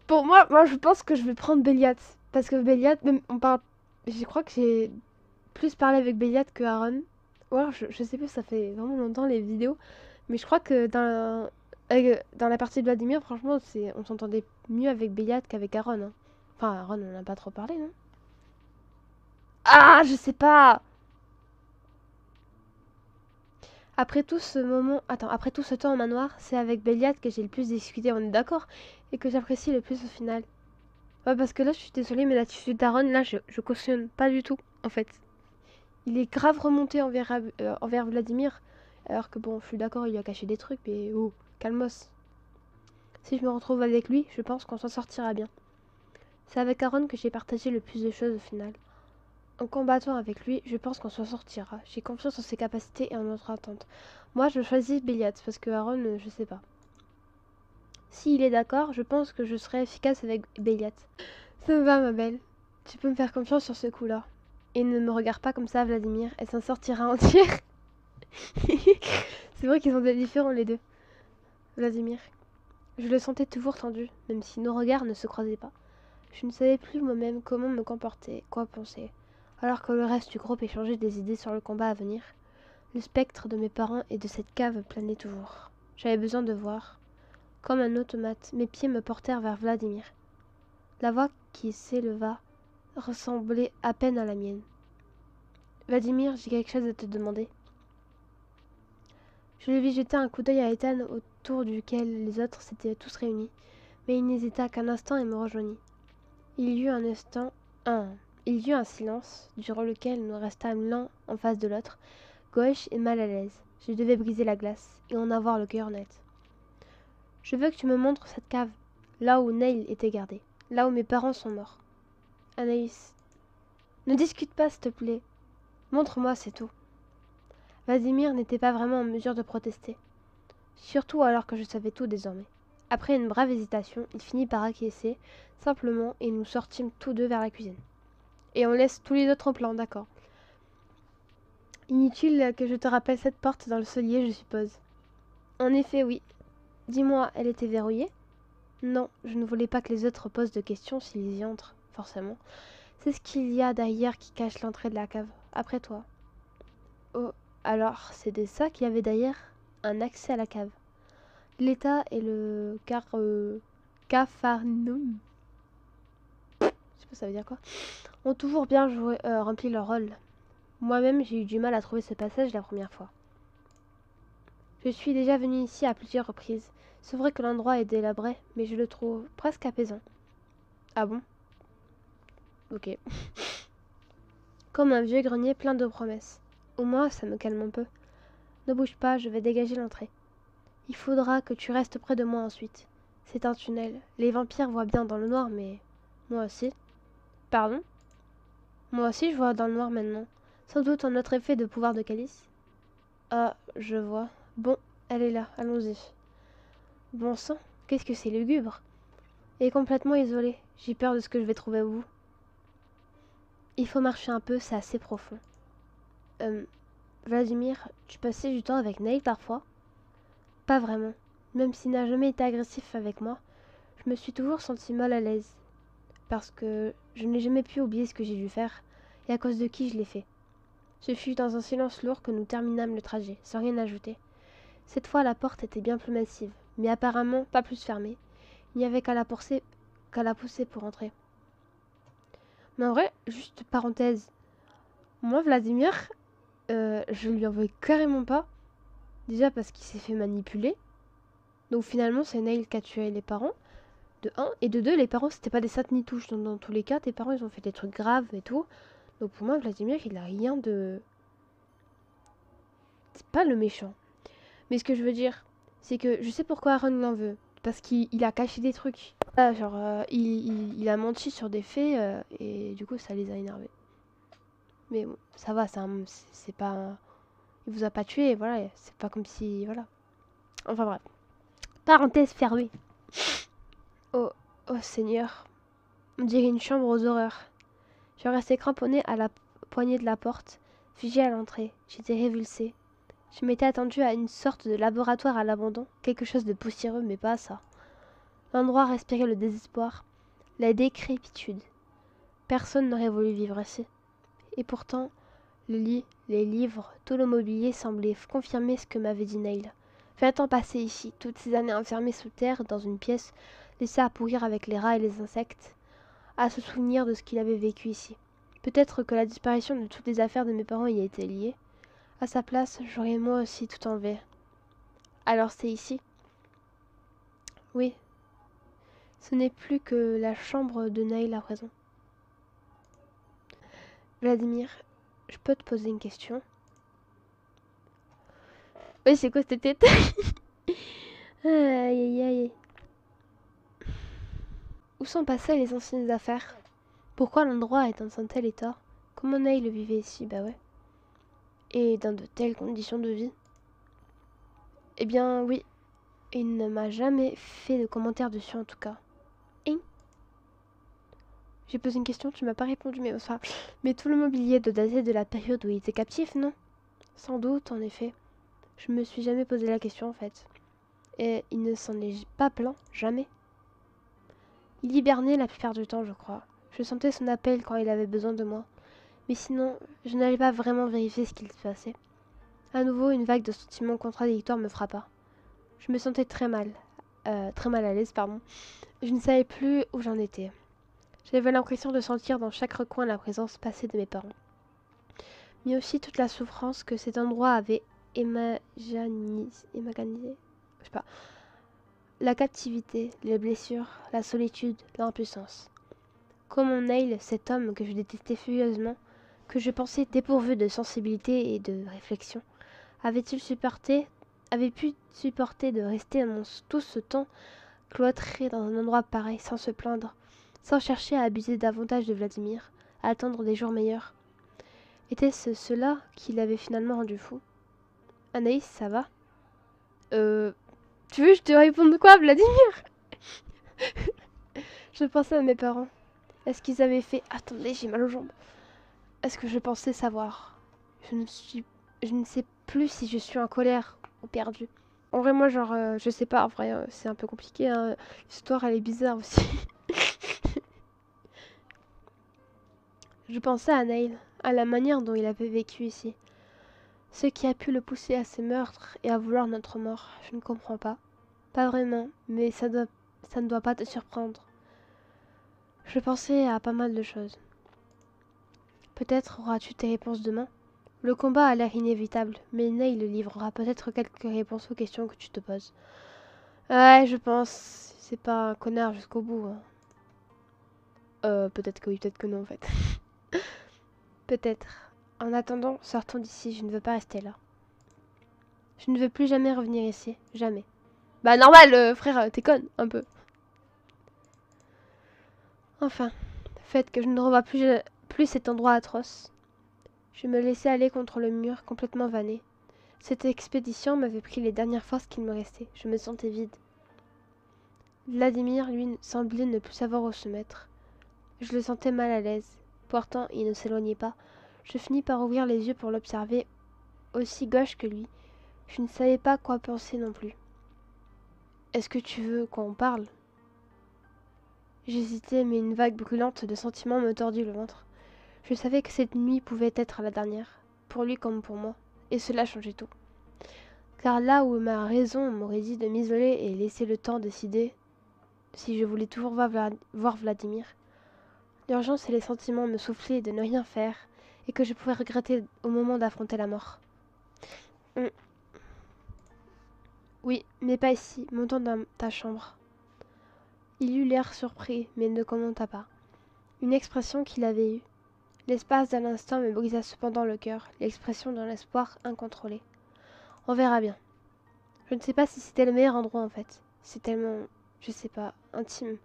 Pour moi je pense que je vais prendre Béliat. Parce que Béliat, même on parle. Je crois que j'ai plus parlé avec Béliat que Aaron. Ou alors je sais plus, ça fait vraiment longtemps les vidéos. Mais je crois que dans la partie de Vladimir, franchement, on s'entendait mieux avec Béliat qu'avec Aaron. Hein. Enfin, Aaron, on n'a pas trop parlé, non? Ah, je sais pas! Après tout ce temps au manoir, c'est avec Béliat que j'ai le plus discuté, on est d'accord? Et que j'apprécie le plus au final. Ouais, parce que là, je suis désolée, mais l'attitude d'Aaron, là, je cautionne pas du tout, en fait. Il est grave remonté envers Vladimir, alors que bon, je suis d'accord, il lui a caché des trucs, mais oh, calmos. Si je me retrouve avec lui, je pense qu'on s'en sortira bien. C'est avec Aaron que j'ai partagé le plus de choses au final. En combattant avec lui, je pense qu'on s'en sortira. J'ai confiance en ses capacités et en notre attente. Moi, je choisis Béliat, parce que Aaron, je sais pas. S'il est d'accord, je pense que je serai efficace avec Béliat. Ça me va, ma belle. Tu peux me faire confiance sur ce coup-là. Et ne me regarde pas comme ça, Vladimir. Elle s'en sortira entière. C'est vrai qu'ils sont différents, les deux. Vladimir. Je le sentais toujours tendu, même si nos regards ne se croisaient pas. Je ne savais plus moi-même comment me comporter, quoi penser. Alors que le reste du groupe échangeait des idées sur le combat à venir, le spectre de mes parents et de cette cave planait toujours. J'avais besoin de voir Comme un automate, mes pieds me portèrent vers Vladimir. La voix qui s'éleva ressemblait à peine à la mienne. Vladimir, j'ai quelque chose à te demander. Je le vis jeter un coup d'œil à Ethan autour duquel les autres s'étaient tous réunis, mais il n'hésita qu'un instant et me rejoignit. Il y eut un silence, durant lequel nous restâmes l'un en face de l'autre, gauche et mal à l'aise. Je devais briser la glace et en avoir le cœur net. Je veux que tu me montres cette cave, là où Neil était gardé, là où mes parents sont morts. Anaïs, ne discute pas, s'il te plaît. Montre-moi, c'est tout. Vladimir n'était pas vraiment en mesure de protester, surtout alors que je savais tout désormais. Après une brève hésitation, il finit par acquiescer, simplement, et nous sortîmes tous deux vers la cuisine. Et on laisse tous les autres en plan, d'accord. Inutile que je te rappelle cette porte dans le cellier, je suppose. En effet, oui. Dis-moi, elle était verrouillée? Non, je ne voulais pas que les autres posent de questions s'ils y entrent, forcément. C'est ce qu'il y a derrière qui cache l'entrée de la cave. Après toi. Oh, alors, c'était ça qu'il y avait derrière? Un accès à la cave. L'État et le Capharnaüm, je sais pas ça veut dire quoi, ont toujours bien rempli leur rôle. Moi-même, j'ai eu du mal à trouver ce passage la première fois. Je suis déjà venue ici à plusieurs reprises. C'est vrai que l'endroit est délabré, mais je le trouve presque apaisant. Ah bon? Ok. Comme un vieux grenier plein de promesses. Au moins, ça me calme un peu. Ne bouge pas, je vais dégager l'entrée. Il faudra que tu restes près de moi ensuite. C'est un tunnel. Les vampires voient bien dans le noir, mais... Moi aussi. Pardon? Moi aussi, je vois dans le noir maintenant. Sans doute un autre effet de pouvoir de Calice. Ah, je vois. Bon, elle est là, allons-y. Bon sang, qu'est-ce que c'est lugubre? Et complètement isolé. J'ai peur de ce que je vais trouver au bout. Il faut marcher un peu, c'est assez profond. Vladimir, tu passais du temps avec Neil parfois? Pas vraiment. Même s'il n'a jamais été agressif avec moi, je me suis toujours sentie mal à l'aise. Parce que je n'ai jamais pu oublier ce que j'ai dû faire, et à cause de qui je l'ai fait. Ce fut dans un silence lourd que nous terminâmes le trajet, sans rien ajouter. Cette fois, la porte était bien plus massive, mais apparemment pas plus fermée. Il n'y avait qu'à la pousser pour entrer. Mais en vrai, juste parenthèse, moi, Vladimir, je lui en veux carrément pas. Déjà parce qu'il s'est fait manipuler. Donc finalement, c'est Neil qui a tué les parents. De un. Et de deux, les parents, c'était pas des sattes ni touches. Dans tous les cas, tes parents, ils ont fait des trucs graves et tout. Donc pour moi, Vladimir, il a rien de... C'est pas le méchant. Mais ce que je veux dire, c'est que je sais pourquoi Aaron l'en veut. Parce qu'il a caché des trucs. Ah, genre, il a menti sur des faits et du coup, ça les a énervés. Mais bon, ça va, c'est pas... Il vous a pas tué, voilà. C'est pas comme si... Voilà. Enfin bref. Parenthèse fermée. Oh, oh Seigneur. On dirait une chambre aux horreurs. Je restais cramponnée à la poignée de la porte, figée à l'entrée. J'étais révulsée. Je m'étais attendue à une sorte de laboratoire à l'abandon, quelque chose de poussiéreux, mais pas ça. L'endroit respirait le désespoir, la décrépitude. Personne n'aurait voulu vivre ici. Et pourtant, le lit, les livres, tout le mobilier semblait confirmer ce que m'avait dit Neil. 20 ans passés ici, toutes ces années enfermées sous terre, dans une pièce, laissée à pourrir avec les rats et les insectes, à se souvenir de ce qu'il avait vécu ici. Peut-être que la disparition de toutes les affaires de mes parents y a été liée. À sa place, j'aurais moi aussi tout enlevé. Alors c'est ici? Oui. Ce n'est plus que la chambre de Neil à présent. Vladimir, je peux te poser une question? Oui, c'est quoi cette tête? Aïe aïe aïe. Où sont passées les anciennes affaires? Pourquoi l'endroit est dans un tel état? Comment Neil le vivait ici? Bah ouais. Et dans de telles conditions de vie? Eh bien oui, il ne m'a jamais fait de commentaire dessus en tout cas. Hein? J'ai posé une question, tu m'as pas répondu, mais enfin... Mais tout le mobilier doit dater de la période où il était captif, non? Sans doute, en effet. Je me suis jamais posé la question en fait. Et il ne s'en est pas plaint, jamais. Il hibernait la plupart du temps, je crois. Je sentais son appel quand il avait besoin de moi. Mais sinon, je n'allais pas vraiment vérifier ce qu'il se passait. À nouveau, une vague de sentiments contradictoires me frappa. Je me sentais très mal, très mal à l'aise, pardon. Je ne savais plus où j'en étais. J'avais l'impression de sentir dans chaque recoin la présence passée de mes parents, mais aussi toute la souffrance que cet endroit avait émaganisée. Je sais pas. La captivité, les blessures, la solitude, l'impuissance. Comment Neil, cet homme que je détestais furieusement, que je pensais dépourvu de sensibilité et de réflexion, avait pu supporter de rester tout ce temps cloîtré dans un endroit pareil, sans se plaindre, sans chercher à abuser davantage de Vladimir, à attendre des jours meilleurs? Était-ce cela qui l'avait finalement rendu fou? Anaïs, ça va? Tu veux que je te réponde quoi, Vladimir? Je pensais à mes parents. Est-ce qu'ils avaient fait... Attendez, j'ai mal aux jambes. Est-ce que je pensais savoir? Je ne sais plus si je suis en colère ou perdue. En vrai, moi, genre, je sais pas. En vrai, c'est un peu compliqué, hein. L'histoire, elle est bizarre aussi. Je pensais à Neil, à la manière dont il avait vécu ici. Ce qui a pu le pousser à ces meurtres et à vouloir notre mort, je ne comprends pas. Pas vraiment, mais ça ne doit pas te surprendre. Je pensais à pas mal de choses. Peut-être auras-tu tes réponses demain. Le combat a l'air inévitable, mais Neil livrera peut-être quelques réponses aux questions que tu te poses. Ouais, je pense. C'est pas un connard jusqu'au bout. Hein. Peut-être que oui, peut-être que non en fait. Peut-être. En attendant, sortons d'ici, je ne veux pas rester là. Je ne veux plus jamais revenir ici, jamais. Bah normal, frère, t'es conne, un peu. Enfin, fait que je ne revois plus cet endroit atroce. Je me laissais aller contre le mur, complètement vanné. Cette expédition m'avait pris les dernières forces qu'il me restait. Je me sentais vide. Vladimir, lui, semblait ne plus savoir où se mettre. Je le sentais mal à l'aise. Pourtant, il ne s'éloignait pas. Je finis par ouvrir les yeux pour l'observer, aussi gauche que lui. Je ne savais pas quoi penser non plus. Est-ce que tu veux qu'on parle? J'hésitais, mais une vague brûlante de sentiments me tordit le ventre. Je savais que cette nuit pouvait être la dernière, pour lui comme pour moi, et cela changeait tout. Car là où ma raison m'aurait dit de m'isoler et laisser le temps décider si je voulais toujours voir Vladimir, l'urgence et les sentiments me soufflaient de ne rien faire et que je pouvais regretter au moment d'affronter la mort. Oui, mais pas ici, montons dans ta chambre. Il eut l'air surpris, mais ne commenta pas. Une expression qu'il avait eue. L'espace d'un instant me brisa cependant le cœur, l'expression d'un espoir incontrôlé. On verra bien. Je ne sais pas si c'était le meilleur endroit en fait. C'est tellement, je sais pas, intime.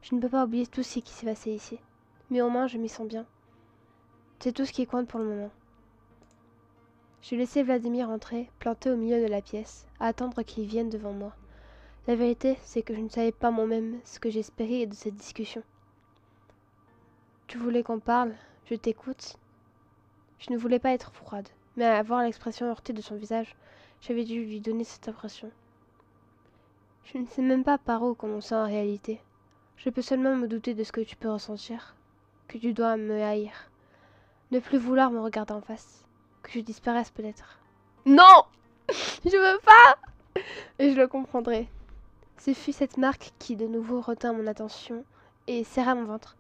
Je ne peux pas oublier tout ce qui s'est passé ici. Mais au moins je m'y sens bien. C'est tout ce qui compte pour le moment. Je laissai Vladimir entrer, planté au milieu de la pièce, à attendre qu'il vienne devant moi. La vérité, c'est que je ne savais pas moi-même ce que j'espérais de cette discussion. Tu voulais qu'on parle? Je t'écoute. Je ne voulais pas être froide, mais à voir l'expression heurtée de son visage, j'avais dû lui donner cette impression. Je ne sais même pas par où commencer en réalité. Je peux seulement me douter de ce que tu peux ressentir, que tu dois me haïr, ne plus vouloir me regarder en face, que je disparaisse peut-être. Non! Je veux pas! Et je le comprendrai. Ce fut cette marque qui de nouveau retint mon attention et serra mon ventre.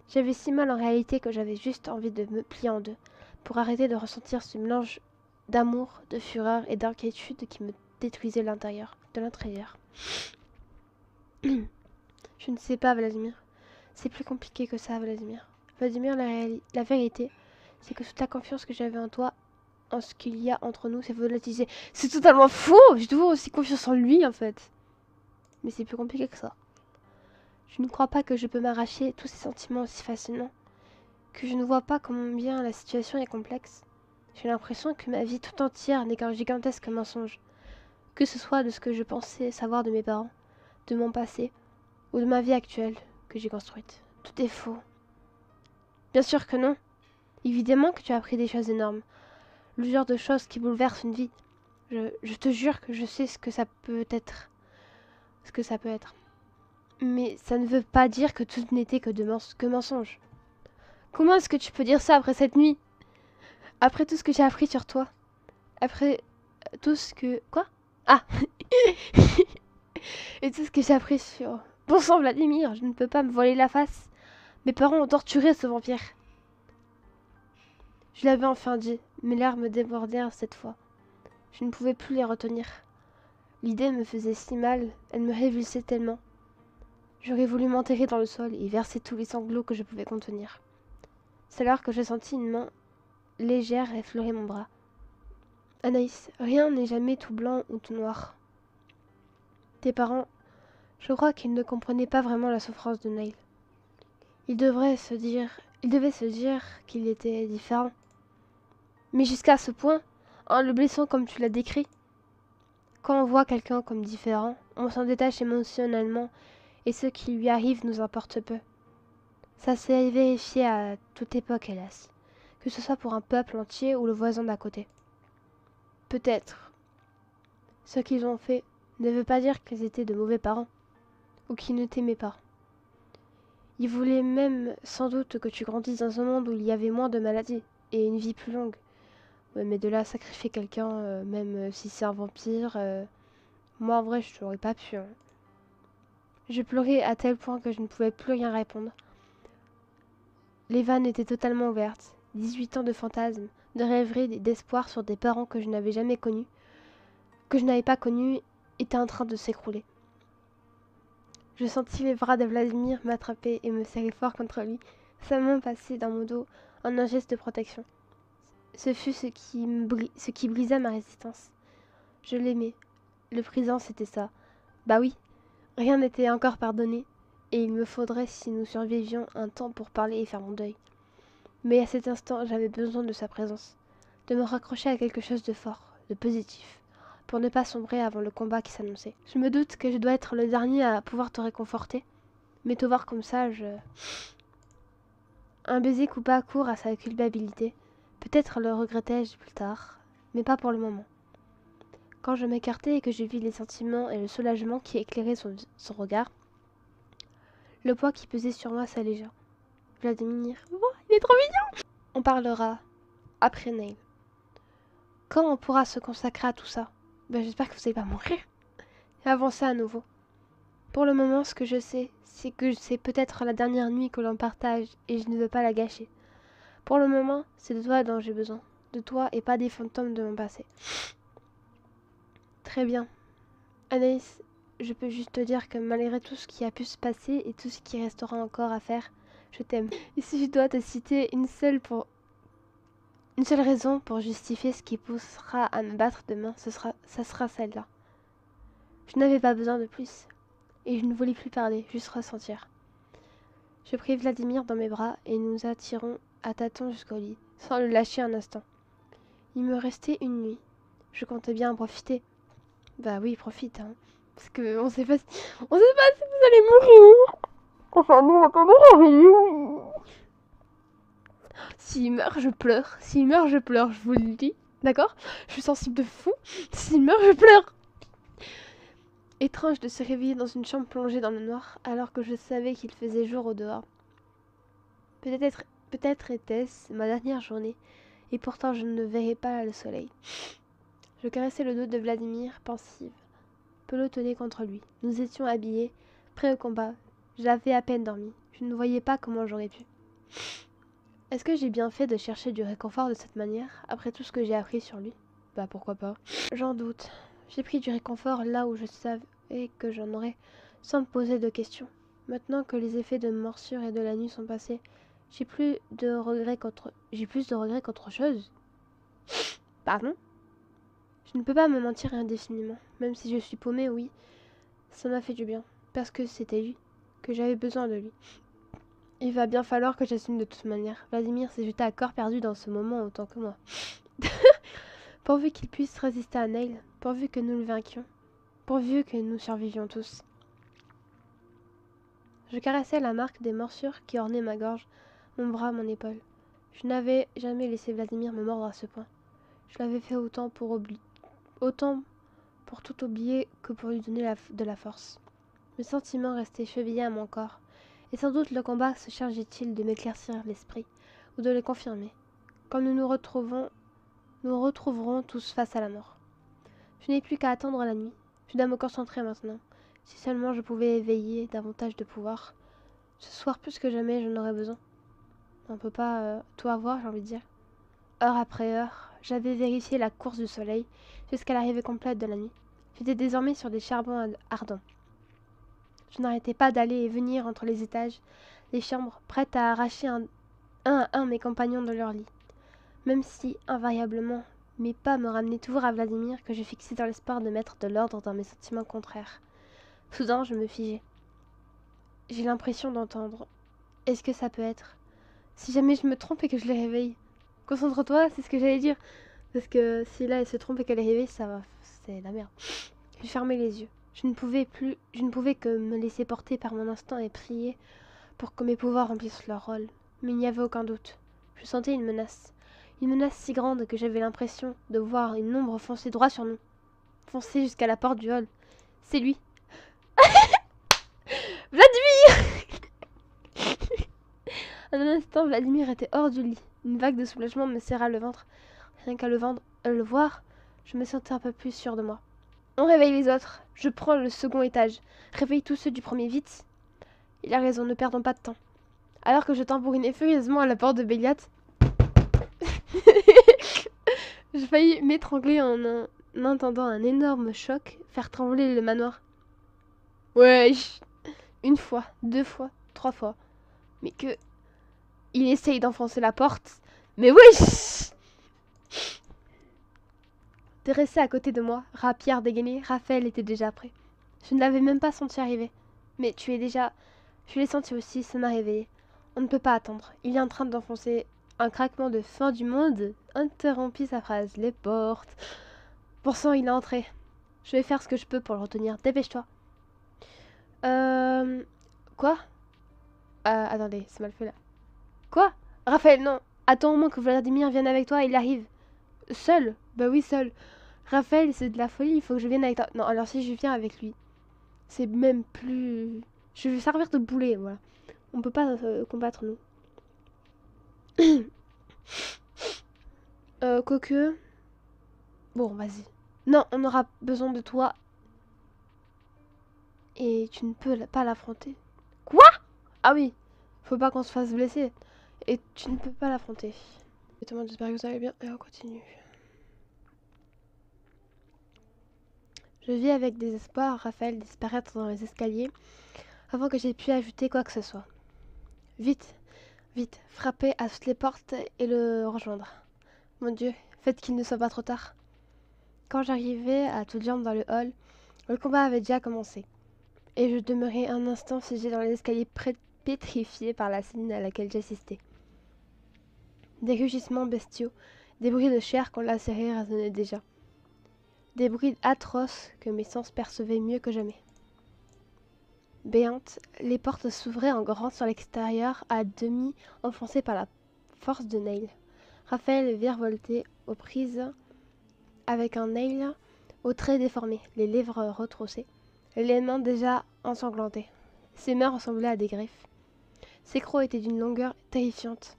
J'avais si mal en réalité que j'avais juste envie de me plier en deux, pour arrêter de ressentir ce mélange d'amour, de fureur et d'inquiétude qui me détruisait de l'intérieur. Je ne sais pas, Vladimir. C'est plus compliqué que ça, Vladimir. Vladimir, la vérité, c'est que toute la confiance que j'avais en toi, en ce qu'il y a entre nous, s'est volatilisée. C'est totalement faux! J'ai toujours aussi confiance en lui, en fait. Mais c'est plus compliqué que ça. Je ne crois pas que je peux m'arracher tous ces sentiments aussi facilement. Que je ne vois pas combien la situation est complexe. J'ai l'impression que ma vie tout entière n'est qu'un gigantesque mensonge. Que ce soit de ce que je pensais savoir de mes parents, de mon passé, ou de ma vie actuelle que j'ai construite. Tout est faux. Bien sûr que non. Évidemment que tu as appris des choses énormes. Le genre de choses qui bouleversent une vie. Je te jure que je sais ce que ça peut être. Ce que ça peut être. Mais ça ne veut pas dire que tout n'était que mensonge. Comment est-ce que tu peux dire ça après cette nuit? Après tout ce que j'ai appris sur toi? Après tout ce que... Quoi? Ah! Et tout ce que j'ai appris sur... Bon sang, Vladimir, je ne peux pas me voiler la face. Mes parents ont torturé ce vampire. Je l'avais enfin dit, mes larmes débordèrent cette fois. Je ne pouvais plus les retenir. L'idée me faisait si mal, elle me révulsait tellement. J'aurais voulu m'enterrer dans le sol et verser tous les sanglots que je pouvais contenir. C'est alors que je sentis une main légère effleurer mon bras. Anaïs, rien n'est jamais tout blanc ou tout noir. Tes parents, je crois qu'ils ne comprenaient pas vraiment la souffrance de Neil. Ils devaient se dire qu'il était différent. Mais jusqu'à ce point, en le blessant comme tu l'as décrit, quand on voit quelqu'un comme différent, on s'en détache émotionnellement et ce qui lui arrive nous importe peu. Ça s'est vérifié à toute époque, hélas, que ce soit pour un peuple entier ou le voisin d'à côté. Peut-être. Ce qu'ils ont fait ne veut pas dire qu'ils étaient de mauvais parents ou qu'ils ne t'aimaient pas. Ils voulaient même sans doute que tu grandisses dans un monde où il y avait moins de maladies et une vie plus longue. Ouais, mais de là à sacrifier quelqu'un, même si c'est un vampire, moi en vrai je n'aurais pas pu. Hein. Je pleurais à tel point que je ne pouvais plus rien répondre. Les vannes étaient totalement ouvertes. 18 ans de fantasmes, de rêveries et d'espoir sur des parents que je n'avais jamais connus, que je n'avais pas connus, étaient en train de s'écrouler. Je sentis les bras de Vladimir m'attraper et me serrer fort contre lui, sa main passée dans mon dos en un geste de protection. Ce fut ce qui brisa ma résistance. Je l'aimais. Le présent, c'était ça. Bah oui, rien n'était encore pardonné, et il me faudrait, si nous survivions, un temps pour parler et faire mon deuil. Mais à cet instant, j'avais besoin de sa présence, de me raccrocher à quelque chose de fort, de positif, pour ne pas sombrer avant le combat qui s'annonçait. Je me doute que je dois être le dernier à pouvoir te réconforter, mais te voir comme ça, Un baiser coupa court à sa culpabilité. Peut-être le regrettai-je plus tard, mais pas pour le moment. Quand je m'écartai et que je vis les sentiments et le soulagement qui éclairaient son regard, le poids qui pesait sur moi s'allégea. Vladimir, oh, il est trop mignon. On parlera après Neil. Quand on pourra se consacrer à tout ça? Ben, j'espère que vous n'allez pas mourir. Et avancer à nouveau. Pour le moment, ce que je sais, c'est que c'est peut-être la dernière nuit que l'on partage et je ne veux pas la gâcher. Pour le moment, c'est de toi dont j'ai besoin. De toi et pas des fantômes de mon passé. Très bien. Anaïs, je peux juste te dire que malgré tout ce qui a pu se passer et tout ce qui restera encore à faire, je t'aime. Et si je dois te citer une seule raison pour justifier ce qui poussera à me battre demain, ça sera celle-là. Je n'avais pas besoin de plus. Et je ne voulais plus parler, juste ressentir. Je pris Vladimir dans mes bras et nous attirons à tâtons jusqu'au lit, sans le lâcher un instant. Il me restait une nuit. Je comptais bien en profiter. Bah oui, profite, hein. Parce que on sait pas si vous allez mourir. Enfin, nous, on va pas mourir. S'il meurt, je pleure. S'il meurt, je pleure, je vous le dis. D'accord? Je suis sensible de fou. S'il meurt, je pleure. Étrange de se réveiller dans une chambre plongée dans le noir, alors que je savais qu'il faisait jour au dehors. Peut-être était-ce ma dernière journée, et pourtant je ne verrais pas le soleil. Je caressais le dos de Vladimir, pensive, pelotonnée contre lui. Nous étions habillés, prêts au combat. J'avais à peine dormi. Je ne voyais pas comment j'aurais pu. Est-ce que j'ai bien fait de chercher du réconfort de cette manière, après tout ce que j'ai appris sur lui? Bah pourquoi pas. J'en doute. J'ai pris du réconfort là où je savais que j'en aurais, sans me poser de questions. Maintenant que les effets de morsure et de la nuit sont passés, j'ai plus de regrets qu'autre chose. Pardon? Je ne peux pas me mentir indéfiniment. Même si je suis paumée, oui, ça m'a fait du bien. Parce que c'était lui, que j'avais besoin de lui. Il va bien falloir que j'assume de toute manière. Vladimir s'est jeté à corps perdu dans ce moment autant que moi. Pourvu qu'il puisse résister à Neil, pourvu que nous le vainquions, pourvu que nous survivions tous. Je caressais la marque des morsures qui ornaient ma gorge, mon bras, mon épaule. Je n'avais jamais laissé Vladimir me mordre à ce point. Je l'avais fait autant pour tout oublier que pour lui donner de la force. Mes sentiments restaient chevillés à mon corps, et sans doute le combat se chargeait-il de m'éclaircir l'esprit, ou de le confirmer. Quand nous retrouverons tous face à la mort. Je n'ai plus qu'à attendre la nuit. Je dois me concentrer maintenant. Si seulement je pouvais éveiller davantage de pouvoir. Ce soir, plus que jamais, j'en aurais besoin. On peut pas tout avoir, j'ai envie de dire. Heure après heure, j'avais vérifié la course du soleil jusqu'à l'arrivée complète de la nuit. J'étais désormais sur des charbons ardents. Je n'arrêtais pas d'aller et venir entre les étages, les chambres, prête à arracher un à un mes compagnons de leur lit. Même si, invariablement, mes pas me ramenaient toujours à Vladimir que je fixais dans l'espoir de mettre de l'ordre dans mes sentiments contraires. Soudain, je me figeais. J'ai l'impression d'entendre. Est-ce que ça peut être? Si jamais je me trompe et que je les réveille. Concentre-toi, c'est ce que j'allais dire. Parce que si là elle se trompe et qu'elle est réveillée, ça va. C'est la merde. Je fermais les yeux. Je ne pouvais que me laisser porter par mon instinct et prier pour que mes pouvoirs remplissent leur rôle. Mais il n'y avait aucun doute. Je sentais une menace. Une menace si grande que j'avais l'impression de voir une ombre foncer droit sur nous. Foncer jusqu'à la porte du hall. C'est lui. Vladimir! En un instant, Vladimir était hors du lit. Une vague de soulagement me serra le ventre. Rien qu'à le voir, je me sentais un peu plus sûre de moi. On réveille les autres. Je prends le second étage. Réveille tous ceux du premier, vite. Il a raison, ne perdons pas de temps. Alors que je tambourinais furieusement à la porte de Béliat, je faillis m'étrangler en entendant un énorme choc faire trembler le manoir. Wesh! Une fois, 2 fois, 3 fois. Mais que... Il essaye d'enfoncer la porte. Mais wesh! Dressé à côté de moi, rapière dégainée, Raphaël était déjà prêt. Je ne l'avais même pas senti arriver. Mais tu es déjà... Je l'ai senti aussi, ça m'a réveillée. On ne peut pas attendre. Il est en train d'enfoncer... Un craquement de fin du monde interrompit sa phrase. Les portes... Pour sang, il est entré. Je vais faire ce que je peux pour le retenir. Dépêche-toi. Quoi? Attendez, c'est mal fait là. Quoi? Raphaël, non. Attends au moins que Vladimir vienne avec toi, il arrive. Seul? Bah oui, seul. Raphaël, c'est de la folie, il faut que je vienne avec toi. Non, alors si je viens avec lui, c'est même plus... Je vais servir de boulet, voilà. On peut pas combattre, nous. Quoique... Bon, vas-y. Non, on aura besoin de toi. Et tu ne peux pas l'affronter. Quoi? Ah oui, faut pas qu'on se fasse blesser. Et tu ne peux pas l'affronter. J'espère que vous allez bien. Et on continue. Je vis avec désespoir Raphaël disparaître dans les escaliers avant que j'aie pu ajouter quoi que ce soit. Vite, vite, frapper à toutes les portes et le rejoindre. Mon Dieu, faites qu'il ne soit pas trop tard. Quand j'arrivais à toutes jambes dans le hall, le combat avait déjà commencé. Et je demeurais un instant figé dans les escaliers pétrifié par la scène à laquelle j'assistais. Des rugissements bestiaux, des bruits de chair qu'on lacérait résonnaient déjà. Des bruits atroces que mes sens percevaient mieux que jamais. Béantes, les portes s'ouvraient en grand sur l'extérieur, à demi enfoncées par la force de Neil. Raphaël virevoltait aux prises avec un Neil aux traits déformés, les lèvres retroussées, les mains déjà ensanglantées. Ses mains ressemblaient à des griffes. Ses crocs étaient d'une longueur terrifiante.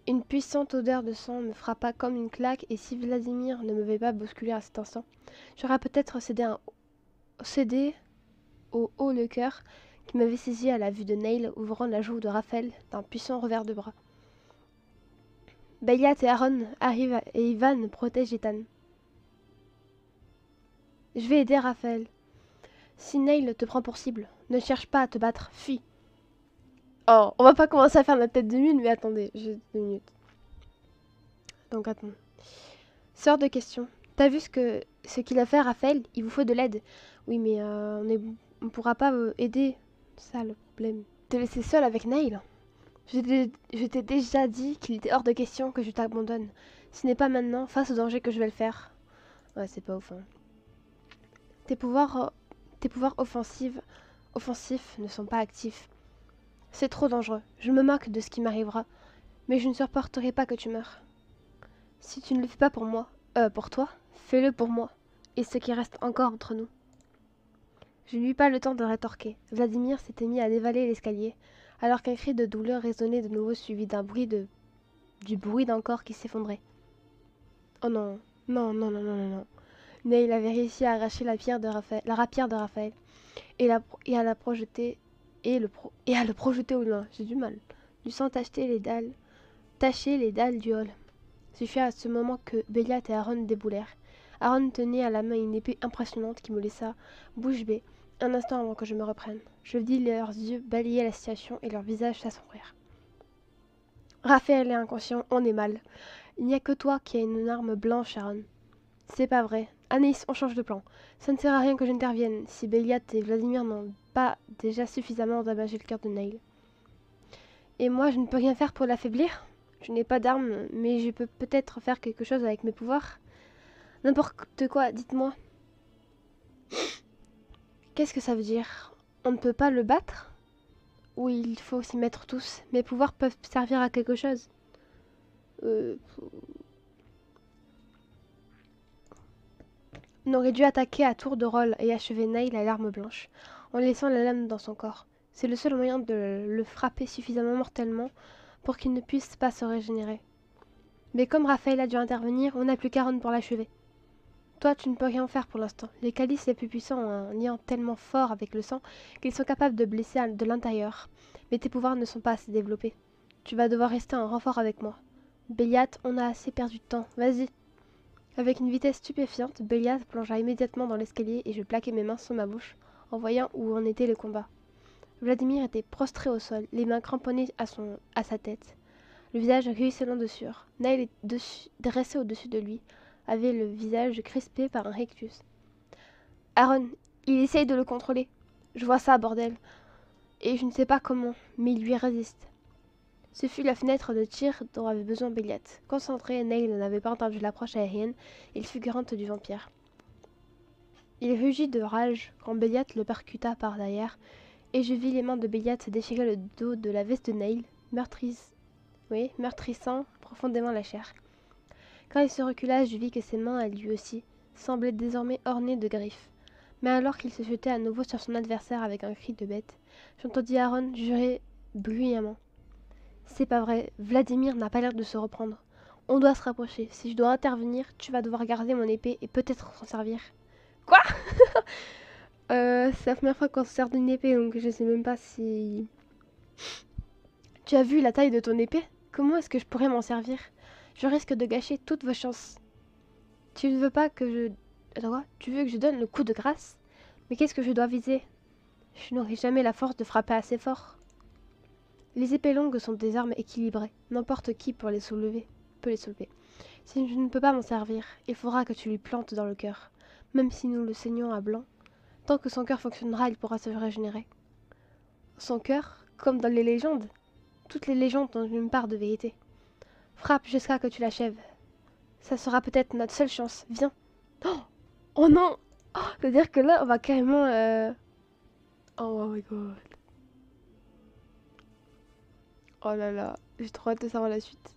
Une puissante odeur de sang me frappa comme une claque, et si Vladimir ne m'avait pas bousculé à cet instant, j'aurais peut-être cédé au haut le cœur qui m'avait saisi à la vue de Neil ouvrant la joue de Raphaël d'un puissant revers de bras. Béliat et Aaron arrivent et Ivan protège Ethan. Je vais aider Raphaël. Si Neil te prend pour cible, ne cherche pas à te battre, fuis. Oh, on va pas commencer à faire notre tête de mule, mais attendez, juste 2 minutes. Donc attends. Sors de question. T'as vu ce qu'il a fait, Raphaël? Il vous faut de l'aide. Oui, mais on pourra pas aider. C'est ça le problème. Te laisser seul avec Neil. Je t'ai déjà dit qu'il était hors de question que je t'abandonne. Ce n'est pas maintenant, face au danger, que je vais le faire. Ouais, c'est pas ouf. Hein. Tes pouvoirs offensifs ne sont pas actifs. C'est trop dangereux. Je me moque de ce qui m'arrivera. Mais je ne supporterai pas que tu meurs. Si tu ne le fais pas pour moi, pour toi, fais-le pour moi. Et ce qui reste encore entre nous. Je n'eus pas le temps de rétorquer. Vladimir s'était mis à dévaler l'escalier, alors qu'un cri de douleur résonnait de nouveau suivi du bruit d'un corps qui s'effondrait. Oh non, non, non, non, non, non, non. Neil avait réussi à arracher la rapière de Raphaël. et à la projeter et à le projeter au loin. J'ai du mal. Du sang tacher les dalles du hall. Ce fut à ce moment que Béliat et Aaron déboulèrent. Aaron tenait à la main une épée impressionnante qui me laissa bouche bée un instant avant que je me reprenne. Je vis leurs yeux balayer la situation et leurs visages s'assombrir. Raphaël est inconscient, on est mal. Il n'y a que toi qui as une arme blanche, Aaron. C'est pas vrai. Anis, on change de plan. Ça ne sert à rien que j'intervienne si Béliat et Vladimir n'ont pas déjà suffisamment endommagé le cœur de Neil. Et moi, je ne peux rien faire pour l'affaiblir? Je n'ai pas d'arme, mais je peux peut-être faire quelque chose avec mes pouvoirs. N'importe quoi, dites-moi. Qu'est-ce que ça veut dire? On ne peut pas le battre? Ou il faut s'y mettre tous? Mes pouvoirs peuvent servir à quelque chose. On aurait dû attaquer à tour de rôle et achever Neil à l'arme blanche, en laissant la lame dans son corps. C'est le seul moyen de le frapper suffisamment mortellement pour qu'il ne puisse pas se régénérer. Mais comme Raphaël a dû intervenir, on n'a plus qu'Aaron pour l'achever. Toi, tu ne peux rien faire pour l'instant. Les calices les plus puissants ont un lien tellement fort avec le sang qu'ils sont capables de blesser de l'intérieur. Mais tes pouvoirs ne sont pas assez développés. Tu vas devoir rester en renfort avec moi. Béliat, on a assez perdu de temps. Vas-y. Avec une vitesse stupéfiante, Béliat plongea immédiatement dans l'escalier et je plaquai mes mains sur ma bouche en voyant où en était le combat. Vladimir était prostré au sol, les mains cramponnées à sa tête, le visage ruisselant de sueur. Neil, dressé au-dessus de lui, avait le visage crispé par un rictus. Aaron, il essaye de le contrôler. Je vois ça, bordel. Et je ne sais pas comment, mais il lui résiste. Ce fut la fenêtre de tir dont avait besoin Béliat. Concentré, Neil n'avait pas entendu l'approche aérienne et fulgurante du vampire. Il rugit de rage quand Béliat le percuta par derrière, et je vis les mains de Béliat déchirer le dos de la veste de Neil, meurtrissant profondément la chair. Quand il se recula, je vis que ses mains, à lui aussi, semblaient désormais ornées de griffes. Mais alors qu'il se jetait à nouveau sur son adversaire avec un cri de bête, j'entendis Aaron jurer bruyamment. C'est pas vrai, Vladimir n'a pas l'air de se reprendre. On doit se rapprocher. Si je dois intervenir, tu vas devoir garder mon épée et peut-être s'en servir. Quoi? C'est la première fois qu'on se sert d'une épée, donc je sais même pas si... Tu as vu la taille de ton épée? Comment est-ce que je pourrais m'en servir? Je risque de gâcher toutes vos chances. Tu ne veux pas que je... Attends, tu veux que je donne le coup de grâce? Mais qu'est-ce que je dois viser? Je n'aurai jamais la force de frapper assez fort. Les épées longues sont des armes équilibrées. N'importe qui peut les soulever. Si je ne peux pas m'en servir, il faudra que tu lui plantes dans le cœur. Même si nous le saignons à blanc, tant que son cœur fonctionnera, il pourra se régénérer. Son cœur, comme dans les légendes. Toutes les légendes ont une part de vérité. Frappe jusqu'à que tu l'achèves. Ça sera peut-être notre seule chance. Viens. Oh non! Oh, c'est-à-dire que là, on va carrément... Oh my god. Oh là là, j'ai trop hâte de savoir la suite.